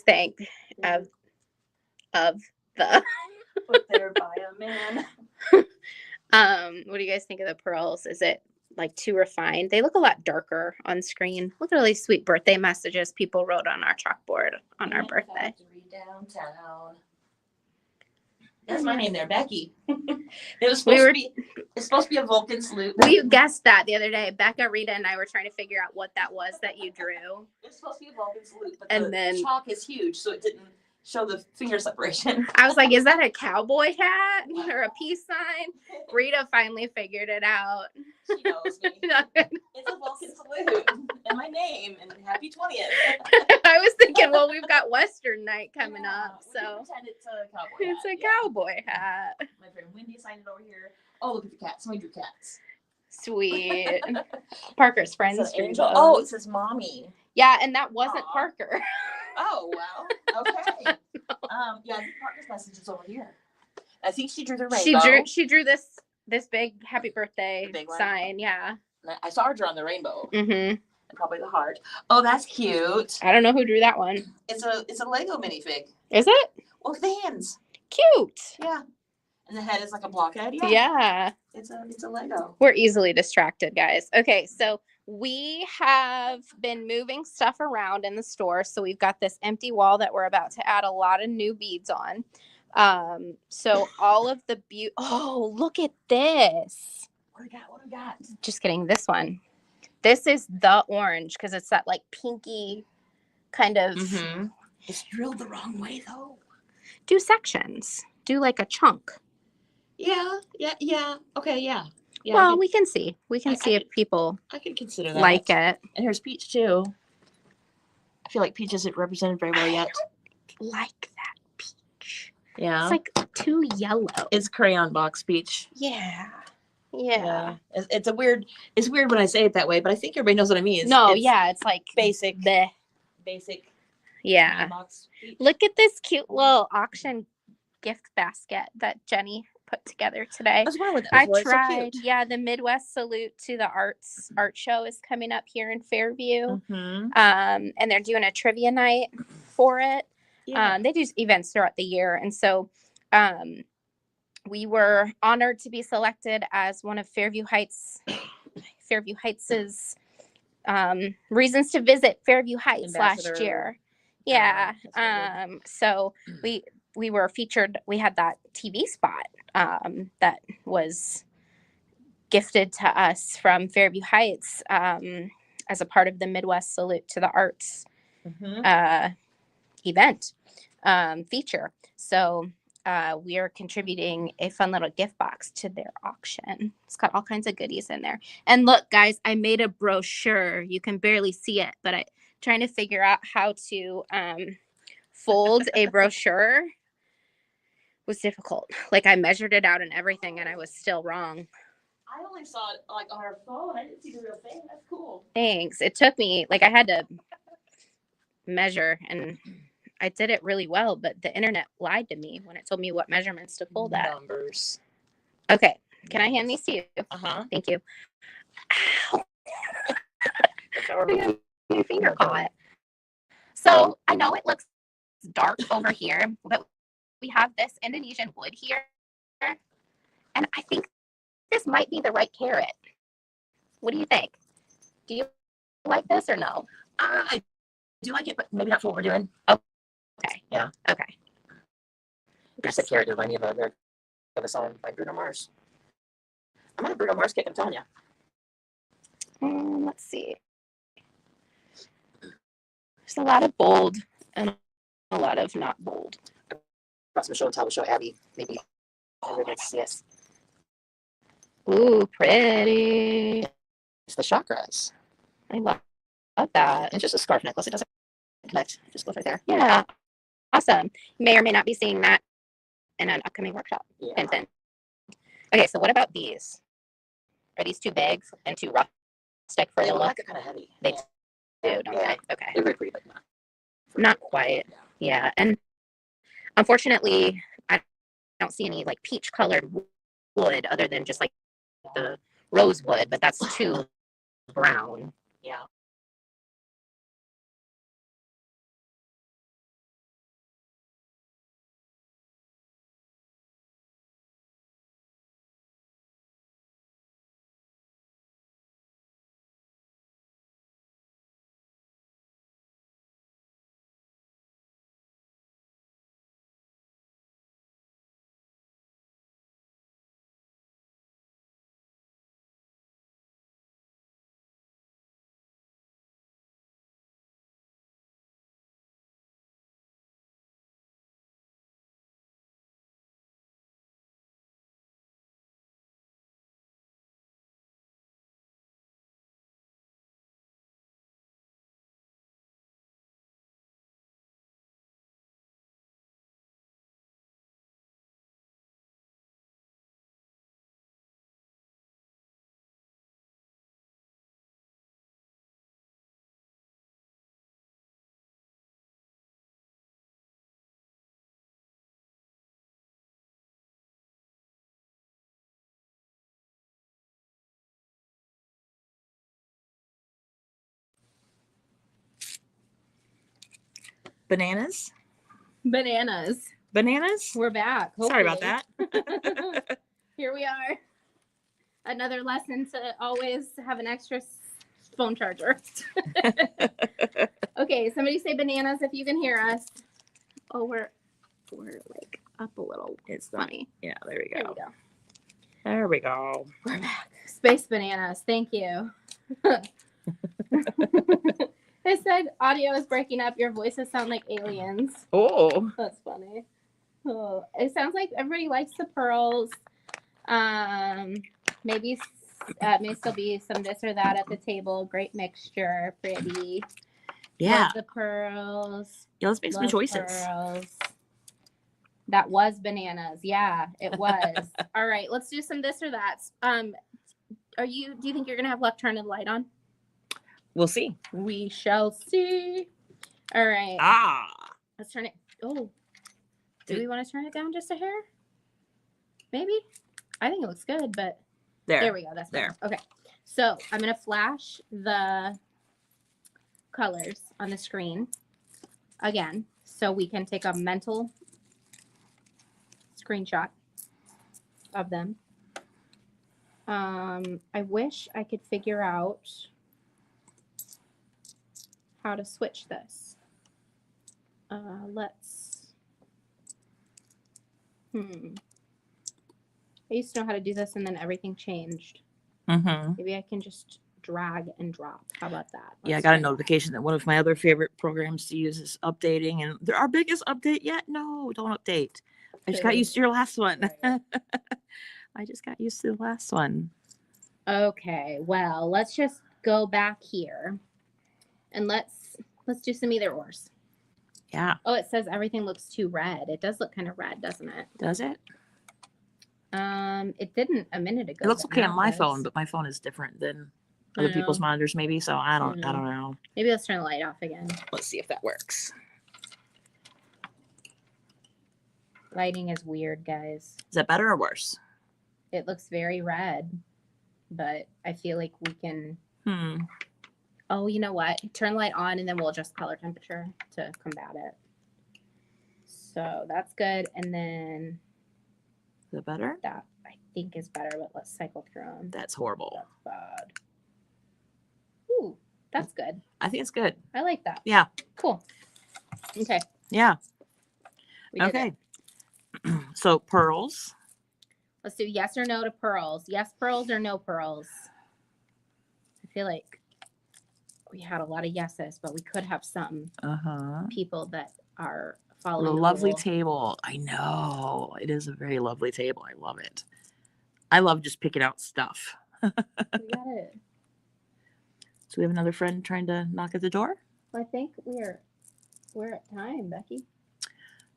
think of the Put there by a man. what do you guys think of the pearls? Is it like too refined? They look a lot darker on screen. Look at all these sweet birthday messages people wrote on our chalkboard on our birthday. Downtown. That's my name there, Becky. It's supposed to be a Vulcan salute. We guessed that the other day. Becca, Rita, and I were trying to figure out what that was that you drew. It's supposed to be a Vulcan salute, but and the then chalk is huge, so it didn't show the finger separation. I was like, is that a cowboy hat or a peace sign? Rita finally figured it out. She knows me. It's a Vulcan salute and my name and happy 20th. I was thinking, well, we've got Western night coming up, so pretend it's a cowboy it's hat. a cowboy hat. My friend Wendy signed it over here. Oh, look at the cats. Somebody drew cats. Sweet. Parker's friends drew angel. those. Oh, it says mommy. Yeah, and that wasn't Aww. Parker. Oh, well, okay. Yeah, I think Parker's message is over here. I think she drew the rainbow. She drew this big happy birthday big sign. Yeah. I saw her draw on the rainbow. Mm-hmm. And probably the heart. Oh, that's cute. I don't know who drew that one. It's a Lego minifig. Is it? Well, the hands. Cute. Yeah. And the head is like a blockhead. Yeah. It's a Lego. We're easily distracted, guys. Okay, so we have been moving stuff around in the store. So we've got this empty wall that we're about to add a lot of new beads on. So all of the oh, look at this. What do we got? Just kidding. This one. This is the orange because it's that like pinky kind of. Mm-hmm. It's drilled the wrong way though. Do sections. Do like a chunk. Yeah. Okay, yeah. Well, we can see. We can see if people I can consider that. Like it. And here's peach too. I feel like peach isn't represented very well yet. I don't like that peach. Yeah. It's like too yellow. It's crayon box peach. Yeah. It's weird when I say it that way, but I think everybody knows what I mean. It's like basic. Basic. Yeah. Box peach. Look at this cute little auction gift basket that Jenny put together today. I was wondering what that was. I tried. So cute. Yeah, the Midwest Salute to the art show is coming up here in Fairview. Mm-hmm. And they're doing a trivia night for it. Yeah. They do events throughout the year, and so we were honored to be selected as one of Fairview Heights' reasons to visit Fairview Heights Ambassador. last year. Yeah. So we were featured. We had that TV spot that was gifted to us from Fairview Heights as a part of the Midwest Salute to the Arts event feature. So we are contributing a fun little gift box to their auction. It's got all kinds of goodies in there. And look, guys, I made a brochure. You can barely see it, but I'm trying to figure out how to fold a brochure was difficult. Like I measured it out and everything, and I was still wrong. I only saw it like on our phone. I didn't see the real thing. That's cool. Thanks. It took me, like, I had to measure, and I did it really well, but the internet lied to me when it told me what measurements to pull that. Numbers. Okay. Can I hand these to you? Uh-huh. Thank you. Ow. Your finger caught. So I know it looks dark over here, but we have this Indonesian wood here, and I think this might be the right carrot. What do you think? Do you like this or no? I do like it, but maybe not for what we're doing. Okay. Yeah. Okay. There's a carrot remind me of a song by Bruno Mars. I'm on a Bruno Mars kick, I'm telling you. Let's see. There's a lot of bold and a lot of not bold. Perhaps Michelle and Todd will show Abby, maybe. Oh, yes. Ooh, pretty. It's the chakras. I love that. It's just a scarf necklace. It doesn't connect. It just goes right there. Yeah. Awesome. You may or may not be seeing that in an upcoming workshop. Yeah. Hint, hint. Okay, so what about these? Are these too big and too rustic for They the look? look kind of heavy. They do, don't Yeah. they? Okay. They're very pretty, but Not quite. Yeah. And unfortunately, I don't see any like peach colored wood other than just like the rosewood, but that's too brown. Yeah. Bananas? Bananas. Bananas? We're back. Sorry about Hopefully. that. Here we are. Another lesson to always have an extra phone charger. Okay, somebody say bananas if you can hear us. Oh, we're like up a little. It's funny. Yeah, there we There go. we go. There we go. We're back. Space bananas. Thank you. They said audio is breaking up. Your voices sound like aliens. Oh. That's funny. Oh, it sounds like everybody likes the pearls. Maybe may still be some this or that at the table. Great mixture. Pretty. Yeah. Love the pearls. Yeah, let's make some choices. Pearls. That was bananas. Yeah, it was. All right, let's do some this or that's. Do you think you're gonna have luck turning the light on? We'll see. We shall see. All right. Let's turn it. Oh, do we want to turn it down just a hair? Maybe. I think it looks good, but there we go. That's there. Better. Okay. So I'm gonna flash the colors on the screen again, so we can take a mental screenshot of them. I wish I could figure out how to switch this. Let's. I used to know how to do this, and then everything changed. Mm-hmm. Maybe I can just drag and drop. How about that? Yeah, I got a notification that one of my other favorite programs to use is updating, and they're our biggest update yet. No, don't update. I just got used to your last one. I just got used to the last one. Okay, well, let's just go back here, and let's do some either ors. Yeah. Oh, it says everything looks too red. It does look kind of red, doesn't it? Does it? It didn't a minute ago. It looks but okay now on my it phone, does. but my phone is different than I other people's know. monitors, maybe. So I don't know. Maybe let's turn the light off again. Let's see if that works. Lighting is weird, guys. Is that better or worse? It looks very red, but I feel like we can. Oh, you know what? Turn the light on, and then we'll adjust color temperature to combat it. So that's good. And then Is that better? that I think is better, but let's cycle through them. That's horrible. That's bad. Ooh, that's good. I think it's good. I like that. Yeah. Cool. Okay. Yeah. We did Okay. it. So pearls. Let's do yes or no to pearls. Yes pearls or no pearls. I feel like we had a lot of yeses, but we could have some people that are following The the lovely rule. table. I know. It is a very lovely table. I love it. I love just picking out stuff. We got it. So we have another friend trying to knock at the door? Well, I think we're at time, Becky.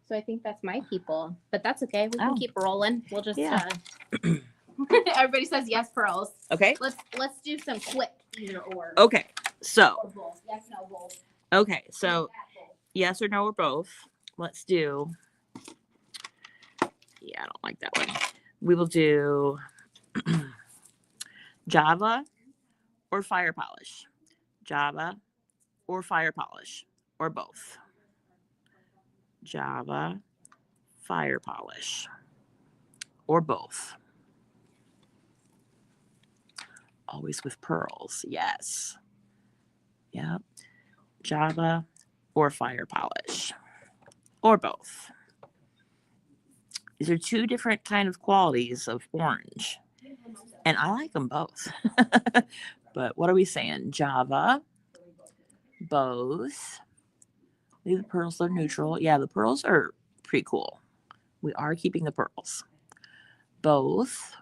So I think that's my people, but that's okay. We can keep rolling. We'll just everybody says yes pearls. Okay. Let's do some quick either or. Okay. So Or both. Yes, no, both. okay. So yes or no or both. Let's do. Yeah, I don't like that one. We will do Java or fire polish. Java or fire polish, or both. Java, fire polish, or both. Always with pearls. Yes. Yep. Java or fire polish, or both. These are two different kind of qualities of orange, and I like them both. But what are we saying? Java, both. Leave the pearls, they're neutral. Yeah, the pearls are pretty cool. We are keeping the pearls. Both.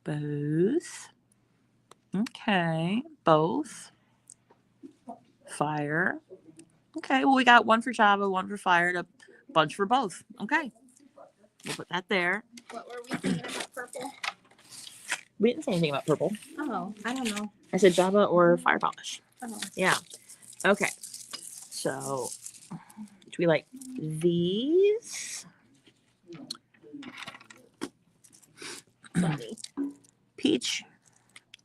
Both. Okay. Both. Fire. Okay. Well, we got one for Java, one for fire, and a bunch for both. Okay. We'll put that there. What were we saying about purple? We didn't say anything about purple. Oh, I don't know. I said Java or fire polish. Oh. Yeah. Okay. So, do we like these? Funny. Peach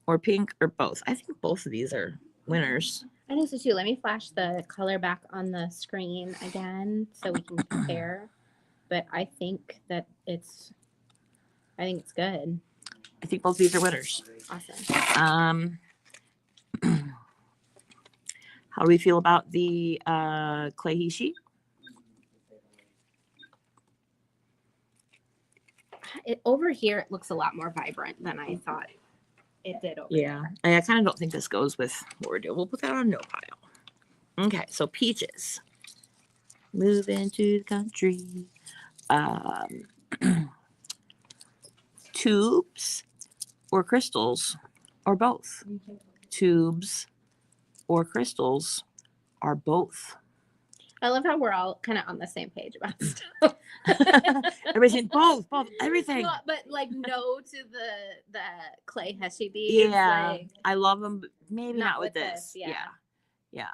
or pink or both? I think both of these are winners. I know so too. Let me flash the color back on the screen again so we can compare. But I think that it's good. I think both of these are winners. Awesome. How do we feel about the clay hishi? Over here, it looks a lot more vibrant than I thought it did over there. I kind of don't think this goes with what we're doing. We'll put that on a no pile. Okay, so peaches. Move into the country. Tubes or crystals or both. Tubes or crystals are both. I love how we're all kind of on the same page about stuff. Everybody's saying both, everything. No, but like no to the clay heshy beads. Yeah, like, I love them, but maybe not with this. this. Yeah.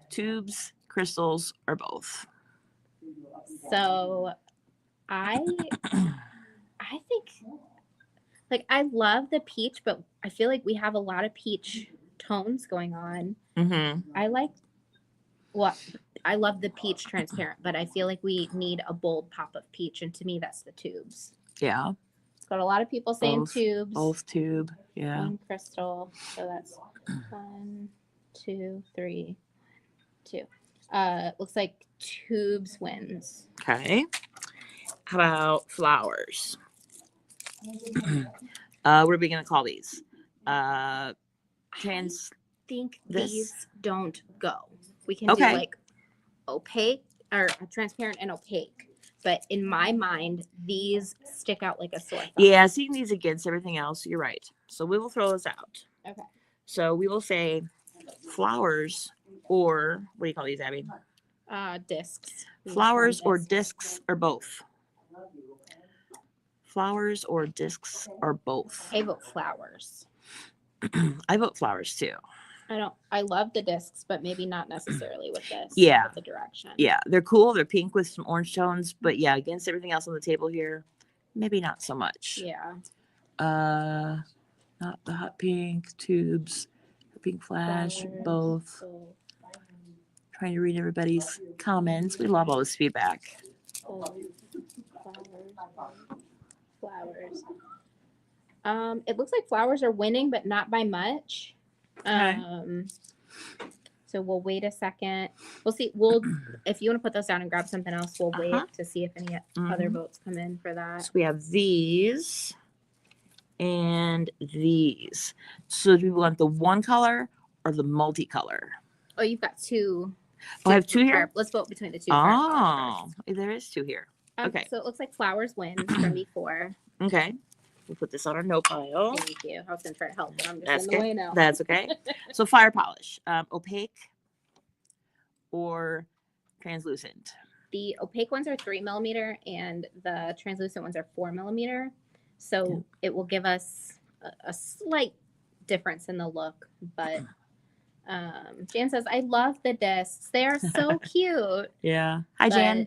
Tubes, crystals, or both. So, I think like I love the peach, but I feel like we have a lot of peach tones going on. Mm-hmm. I love the peach transparent, but I feel like we need a bold pop of peach, and to me, that's the tubes. Yeah. Got a lot of people saying tubes. Both tube. Yeah. One crystal. So that's 1, 2, 3, 2. Looks like tubes wins. Okay. How about flowers? What are we gonna call these? I think these don't go. We can do like opaque or transparent and opaque. But in my mind, these stick out like a sore thumb. Yeah, seeing these against everything else, you're right. So we will throw this out. Okay. So we will say flowers or what do you call these, Abby? Discs. Flowers or discs or both? Flowers or discs or both? I vote flowers. I vote flowers too. I love the discs, but maybe not necessarily with this. Yeah. With the direction. Yeah, they're cool. They're pink with some orange tones, but yeah, against everything else on the table here, maybe not so much. Yeah. Not the hot pink tubes, pink flash, Flowers, both. Trying to read everybody's comments. We love all this feedback. Flowers. It looks like flowers are winning, but not by much. Okay. So we'll wait a second. We'll see. If you want to put those down and grab something else, we'll wait to see if any other votes come in for that. So we have these and these. So do we want the one color or the multicolor? Oh, you've got two. Oh, I have two here? Let's vote between the two. Oh, there is two here. Okay. So it looks like flowers wins from before. Okay. We'll put this on our note pile. Thank you. I was going to try to help, but I'm just That's in the okay. way now. That's okay. So fire polish, opaque or translucent? The opaque ones are 3mm and the translucent ones are 4mm. So it will give us a slight difference in the look. But Jan says, I love the discs. They are so cute. Yeah. Hi, Jan.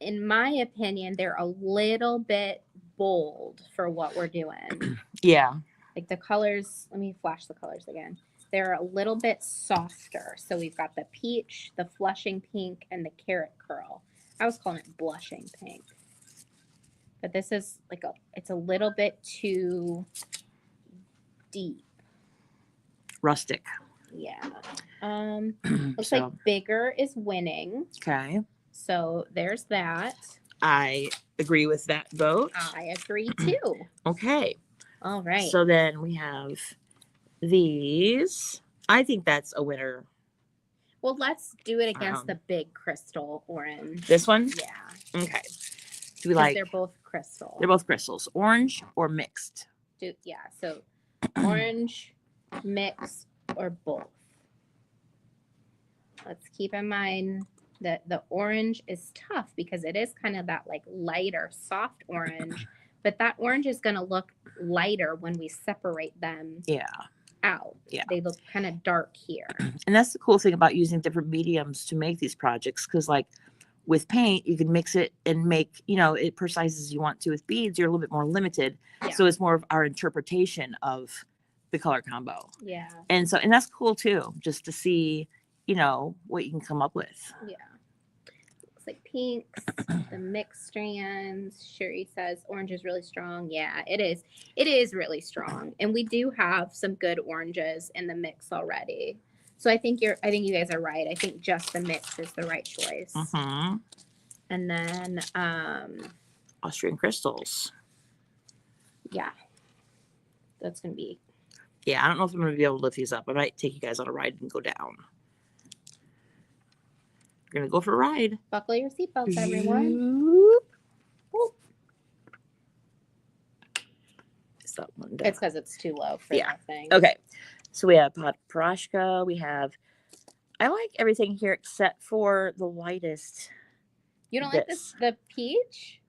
In my opinion, they're a little bit bold for what we're doing. Yeah. Like the colors, let me flash the colors again. They're a little bit softer. So we've got the peach, the flushing pink, and the carrot curl. I was calling it blushing pink. But this is like it's a little bit too deep. Rustic. Yeah. Looks like bigger is winning. Okay. So there's that. I agree with that vote. I agree too. Okay. All right. So then we have these. I think that's a winner. Well, let's do it against the big crystal orange. This one? Yeah. Okay. Do we like? They're both crystal. They're both crystals. Orange or mixed? Yeah. So orange, mixed, or both. Let's keep in mind that the orange is tough because it is kind of that like lighter, soft orange. But that orange is going to look lighter when we separate them out. Yeah. They look kind of dark here. And that's the cool thing about using different mediums to make these projects. Because like with paint, you can mix it and make, it per sizes you want to. With beads, you're a little bit more limited. Yeah. So it's more of our interpretation of the color combo. Yeah. And that's cool too, just to see, what you can come up with. Yeah. Like pinks, the mixed strands. Sherry says orange is really strong. Yeah, it is. It is really strong, and we do have some good oranges in the mix already. So I think you guys are right. I think just the mix is the right choice. Mm-hmm. And then Austrian crystals. Yeah, that's gonna be. Yeah, I don't know if I'm gonna be able to lift these up. I might take you guys on a ride and go down. We're gonna go for a ride. Buckle your seatbelts, everyone. Whoop. It's that one. It's because it's too low for that thing. Okay. So we have Podprashka. I like everything here except for the lightest. You don't like the peach?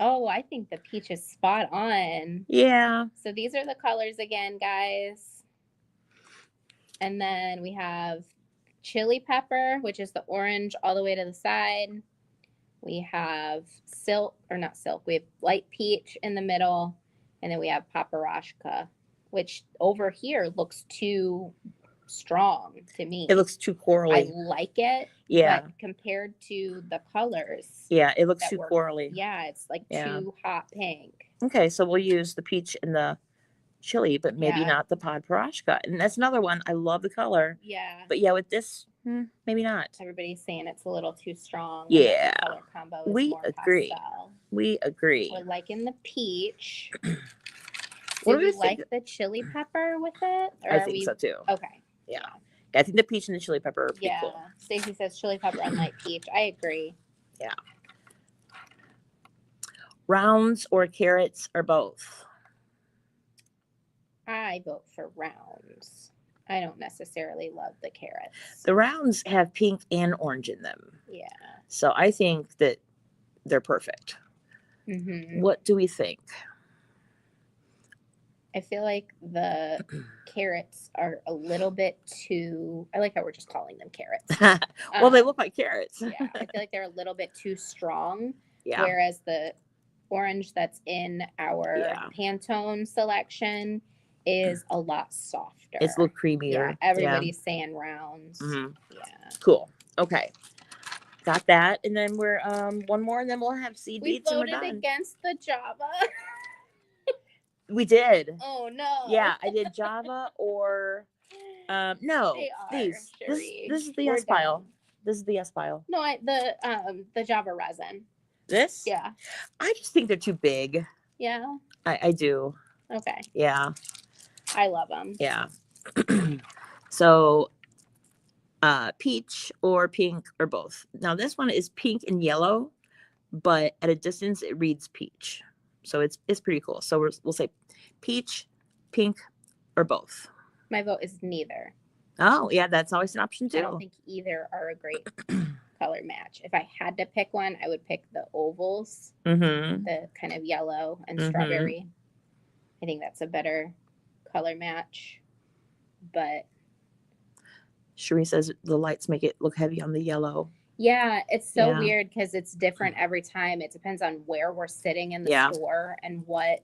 Oh, I think the peach is spot on. Yeah. So these are the colors again, guys. And then we have chili pepper, which is the orange all the way to the side. We have we have light peach in the middle, and then we have paprashka, which over here looks too strong to me. It looks too corally. I like it. Yeah. But compared to the colors. Yeah, it looks too corally. Yeah, it's like too hot pink. Okay, so we'll use the peach and the chili, but maybe not the Podprashka. And that's another one. I love the color. Yeah. But yeah, with this, maybe not. Everybody's saying it's a little too strong. Yeah. The color combo is We more agree. pastel. We agree. We're liking the peach. What do we like the chili pepper with it? Or I think so too. Okay. Yeah. I think the peach and the chili pepper are pretty cool. Stacey says chili pepper and light peach. I agree. Yeah. Rounds or carrots or both? I vote for rounds. I don't necessarily love the carrots. The rounds have pink and orange in them. Yeah. So I think that they're perfect. Mm-hmm. What do we think? I feel like the carrots are a little bit too, I like how we're just calling them carrots. Well, they look like carrots. Yeah, I feel like they're a little bit too strong. Yeah. Whereas the orange that's in our Pantone selection is a lot softer. It's a little creamier. Yeah, everybody's saying rounds. Mm-hmm. Yeah. Cool. Okay. Got that. And then we're one more and then we'll have seed beads and we're done. We voted against the Java. We did. Oh no. Yeah, I did Java or no. They are, These. Cherie. This is the S pile. This is the S pile. No, the Java resin. This? Yeah. I just think they're too big. Yeah. I do. Okay. Yeah. I love them. Yeah. So peach or pink or both. Now this one is pink and yellow, but at a distance it reads peach. So it's pretty cool. So we'll say peach, pink, or both. My vote is neither. Oh, yeah, that's always an option too. I don't think either are a great color match. If I had to pick one, I would pick the ovals, the kind of yellow and strawberry. I think that's a better color match. But Cherie says the lights make it look heavy on the yellow. Yeah, it's so weird because it's different every time. It depends on where we're sitting in the store and what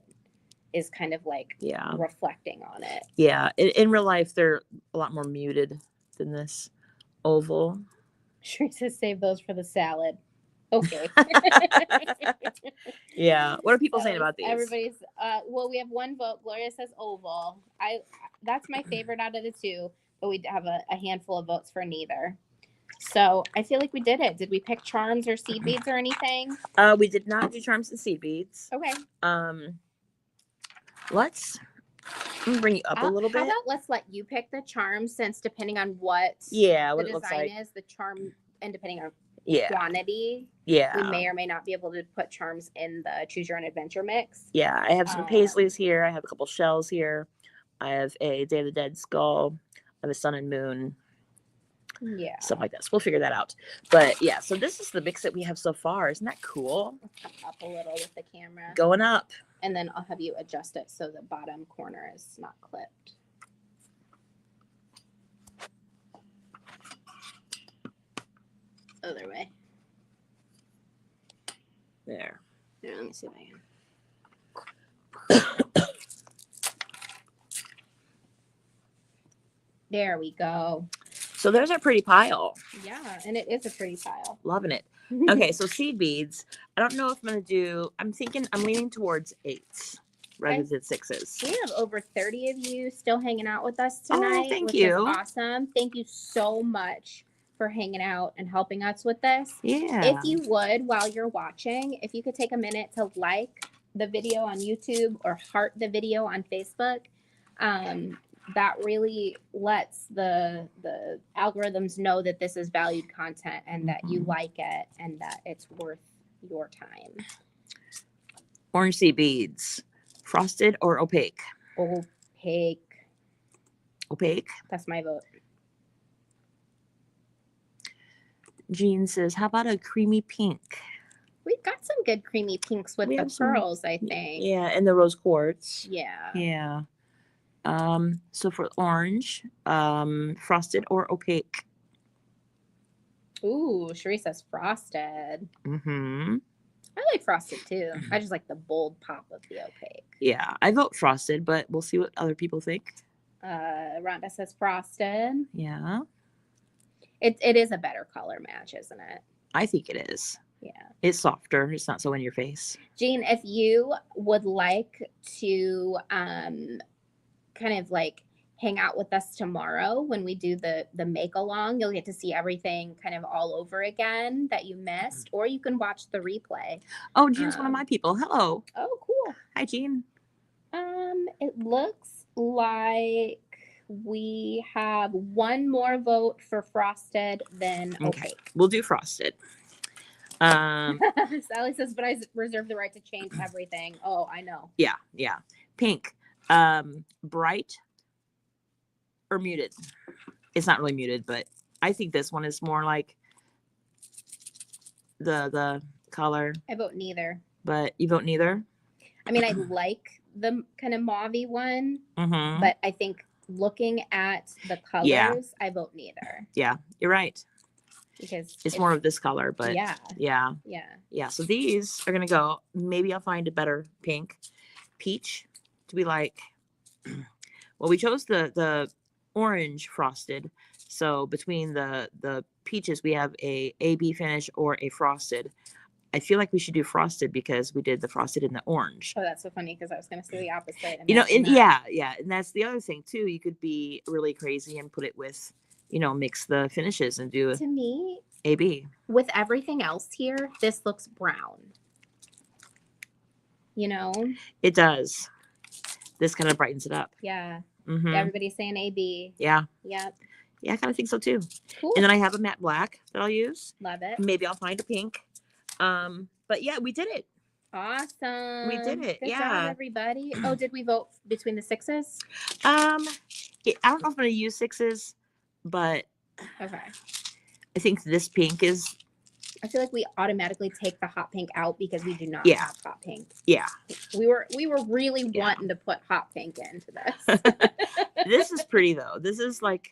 is kind of like reflecting on it. Yeah, in real life, they're a lot more muted than this oval. Cherie says save those for the salad. Okay. Yeah. What are people saying about these? Everybody's well, we have one vote. Gloria says oval. That's my favorite out of the two, but we have a handful of votes for neither. So I feel like we did it. Did we pick charms or seed beads or anything? We did not do charms and seed beads. Okay. Let's bring you up a little bit. How about let's let you pick the charms, since depending on what what the it looks design like is, the charm, and depending on quantity, we may or may not be able to put charms in the choose your own adventure mix. Yeah, I have some paisleys here. I have a couple shells here. I have a Day of the Dead skull. I have a sun and moon. Yeah, stuff like this. We'll figure that out. But yeah, so this is the mix that we have so far. Isn't that cool? Let's come up a little with the camera. Going up. And then I'll have you adjust it so the bottom corner is not clipped. Other way. There. Here, let me see if I can. There we go. So there's our pretty pile. Yeah, and it is a pretty pile. Loving it. Okay, so seed beads. I don't know if I'm going to do, I'm leaning towards 8s rather than 6s. We have over 30 of you still hanging out with us tonight. Oh, thank you. Is awesome. Thank you so much for hanging out and helping us with this. Yeah. If you would, while you're watching, if you could take a minute to like the video on YouTube or heart the video on Facebook, that really lets the algorithms know that this is valued content and that you like it and that it's worth your time. Orange seed beads, frosted or opaque? Opaque. Opaque. That's my vote. Jean says, how about a creamy pink? We've got some good creamy pinks with the pearls, I think. Yeah, and the rose quartz. Yeah. Yeah. So for orange, frosted or opaque? Ooh, Cherie says frosted. I like frosted too. I just like the bold pop of the opaque. Yeah, I vote frosted, but we'll see what other people think. Rhonda says frosted. Yeah. It is a better color match, isn't it? I think it is. Yeah. It's softer. It's not so in your face. Jean, if you would like to kind of like hang out with us tomorrow when we do the make along, you'll get to see everything kind of all over again that you missed, or you can watch the replay. Oh, Jean's one of my people. Hello. Oh, cool. Hi, Jean. It looks like we have one more vote for frosted than opaque. We'll do frosted. Sally says, but I reserve the right to change everything. Oh, I know. Yeah. Pink. Bright or muted? It's not really muted, but I think this one is more like the color. I vote neither. But you vote neither? I mean, I like the kind of mauve-y one, but I think looking at the colors, I vote neither. Yeah, you're right. Because it's more of this color, but yeah. So these are gonna go. Maybe I'll find a better pink, peach, to be like. Well, we chose the orange frosted. So between the peaches, we have a AB finish or a frosted. I feel like we should do frosted because we did the frosted in the orange. Oh, that's so funny because I was going to say the opposite. You know, and yeah. And that's the other thing too. You could be really crazy and put it with, mix the finishes and do to me, AB. With everything else here, this looks brown. It does. This kind of brightens it up. Yeah. Everybody's saying AB. Yeah. Yep. Yeah, I kind of think so too. Cool. And then I have a matte black that I'll use. Love it. Maybe I'll find a pink. But yeah, we did it. Awesome. We did it. Good job, everybody. Oh, did we vote between the 6s? I don't know if I'm going to use 6s, but okay. I think this pink is. I feel like we automatically take the hot pink out because we do not have hot pink. Yeah. We were really wanting to put hot pink into this. This is pretty though. This is like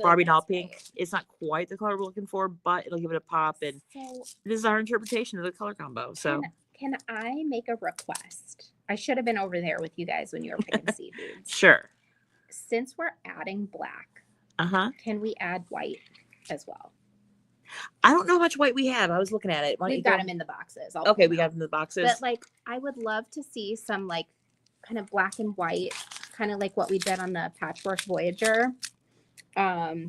Barbie doll pink. Great. It's not quite the color we're looking for, but it'll give it a pop. And so, this is our interpretation of the color combo. So can I make a request? I should have been over there with you guys when you were picking seed beads. Sure. Since we're adding black, can we add white as well? I don't know how much white we have. I was looking at it. We've got them in the boxes. Okay, we got them in the boxes. But I would love to see some kind of black and white, kind of like what we did on the Patchwork Voyager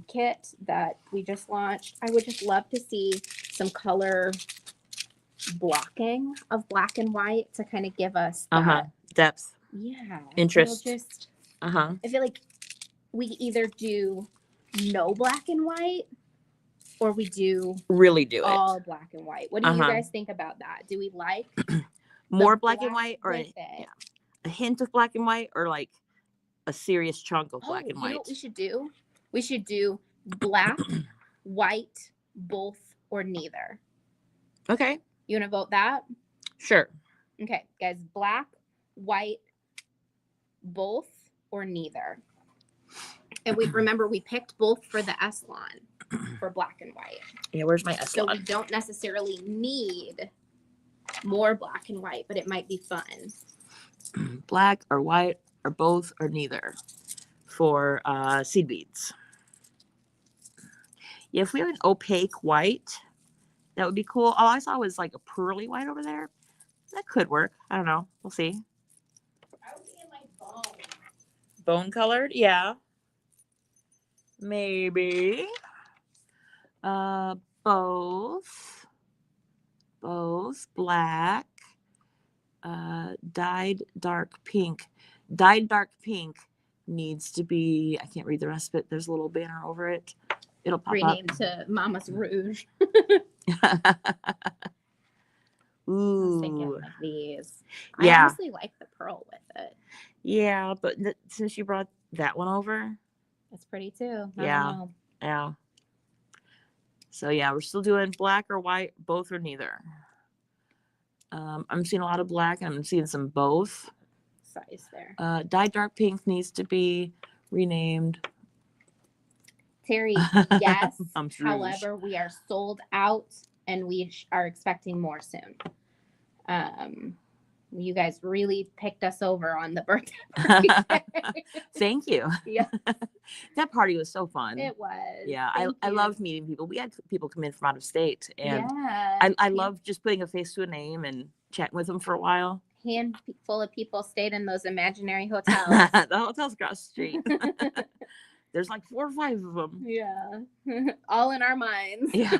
kit that we just launched. I would just love to see some color blocking of black and white to kind of give us that depth. Yeah. Interest. I feel like we either do no black and white or we do really do all black and white. What do you guys think about that? Do we like more black and white or a hint of black and white or like a serious chunk of black and white? You know what we should do? We should do black, white, both, or neither. Okay. You want to vote that? Sure. Okay, guys, black, white, both, or neither. And we picked both for the Eslon for black and white. Yeah, where's my Eslon? So we don't necessarily need more black and white, but it might be fun. Black or white or both or neither for seed beads. Yeah, if we have an opaque white, that would be cool. All I saw was like a pearly white over there. That could work. I don't know. We'll see. I was thinking like bone. Bone colored? Yeah. Maybe. Both black. Dyed dark pink. Dyed dark pink needs to be, I can't read the rest of it. There's a little banner over it. It'll pop renamed up. to Mama's Rouge. Ooh. Thinking of these. Yeah. I honestly like the pearl with it. Yeah, but since you brought that one over, that's pretty too. Yeah. So yeah, we're still doing black or white, both or neither. I'm seeing a lot of black and I'm seeing some both. Size there. Dyed dark pink needs to be renamed. Terry, yes. However, we are sold out and we are expecting more soon. You guys really picked us over on the birthday party. Thank you. Yeah. That party was so fun. It was. Yeah, I loved meeting people. We had people come in from out of state, and yeah, I love just putting a face to a name and chatting with them for a while. Handful of people stayed in those imaginary hotels. The hotel's across the street. There's like 4 or 5 of them. Yeah. All in our minds. Yeah.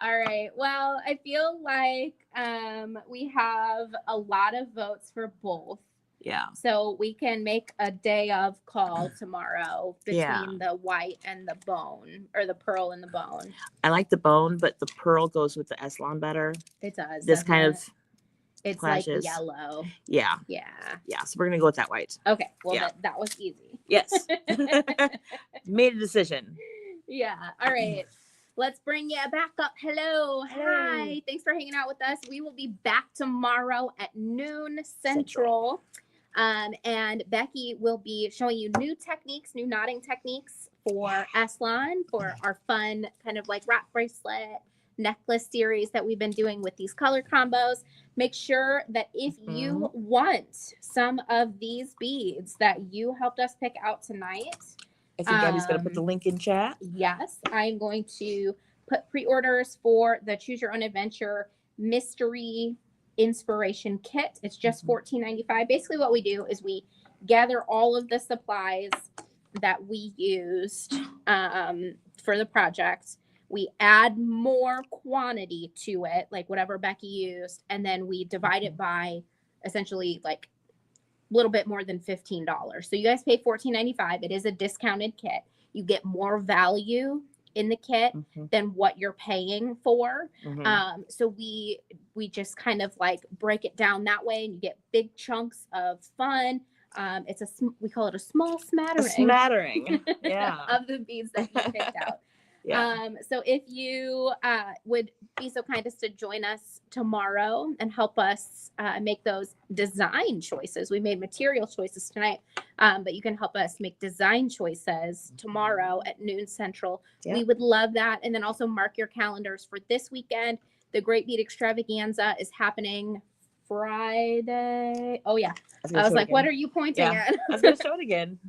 All right. Well, I feel like we have a lot of votes for both. Yeah. So we can make a day of call tomorrow between the white and the bone, or the pearl and the bone. I like the bone, but the pearl goes with the Eslon better. It does. This kind of It's clashes. like yellow. Yeah. Yeah. So we're gonna go with that white. Okay. Well, Yeah. that was easy. Yes. Made a decision. Yeah. All right. Let's bring you back up. Hello. Hello. Hi. Thanks for hanging out with us. We will be back tomorrow at noon Central. And Becky will be showing you new techniques, new knotting techniques for Aslan, for our fun kind of like wrap bracelet necklace series that we've been doing with these color combos. Make sure that if you want some of these beads that you helped us pick out tonight, I think Gabby's going to put the link in chat. Yes, I'm going to put pre-orders for the Choose Your Own Adventure Mystery Inspiration Kit. It's just $14.95. Basically what we do is we gather all of the supplies that we used for the project. We add more quantity to it, like whatever Becky used, and then we divide it by essentially like a little bit more than $15. So you guys pay $14.95. It is a discounted kit. You get more value in the kit than what you're paying for. So we just kind of like break it down that way, and you get big chunks of fun. It's we call it a small smattering. A smattering, yeah, of the beads that you picked out. Yeah. So if you would be so kind as to join us tomorrow and help us make those design choices. We made material choices tonight, but you can help us make design choices tomorrow at noon Central. We would love that. And then also mark your calendars for this weekend. The Great Bead Extravaganza is happening Friday. Oh, yeah. I was like, what are you pointing at? I was going to show it again.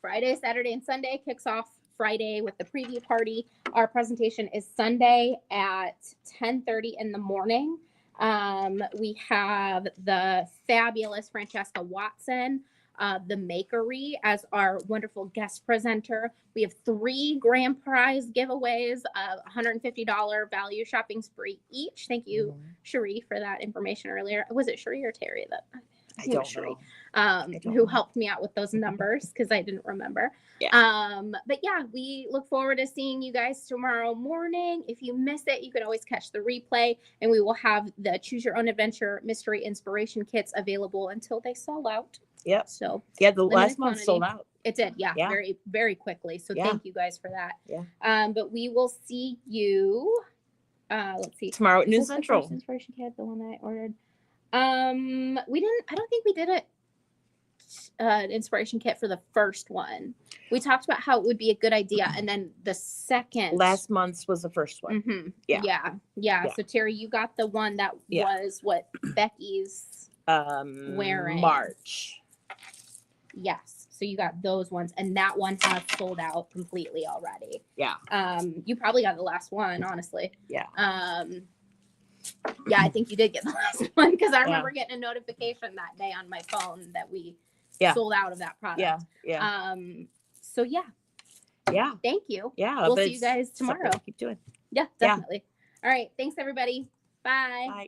Friday, Saturday, and Sunday. Kicks off Friday with the preview party. Our presentation is Sunday at 10:30 in the morning. We have the fabulous Francesca Watson, the Makery, as our wonderful guest presenter. We have 3 grand prize giveaways of $150 value shopping spree each. Thank you, Cherie, for that information earlier. Was it Cherie or Terry that? I don't know. Who helped me out with those numbers because I didn't remember. But yeah, we look forward to seeing you guys tomorrow morning. If you miss it, you can always catch the replay, and we will have the Choose Your Own Adventure Mystery Inspiration Kits available until they sell out. Yep. So yeah, the last month sold out. It did, very, very quickly. So thank you guys for that. But we will see you. Let's see. Tomorrow at noon Central. Inspiration kit, the one I ordered. I don't think we did an inspiration kit for the first one. We talked about how it would be a good idea, and then the second last month's was the first one. Yeah. So Terry, you got the one that was what Becky's wearing March. Yes, so you got those ones, and that one has sold out completely already. You probably got the last one, honestly. I think you did get the last one, because I remember getting a notification that day on my phone that we sold out of that product. So thank you. We'll see you guys tomorrow. Keep doing. Definitely. All right, thanks everybody. Bye.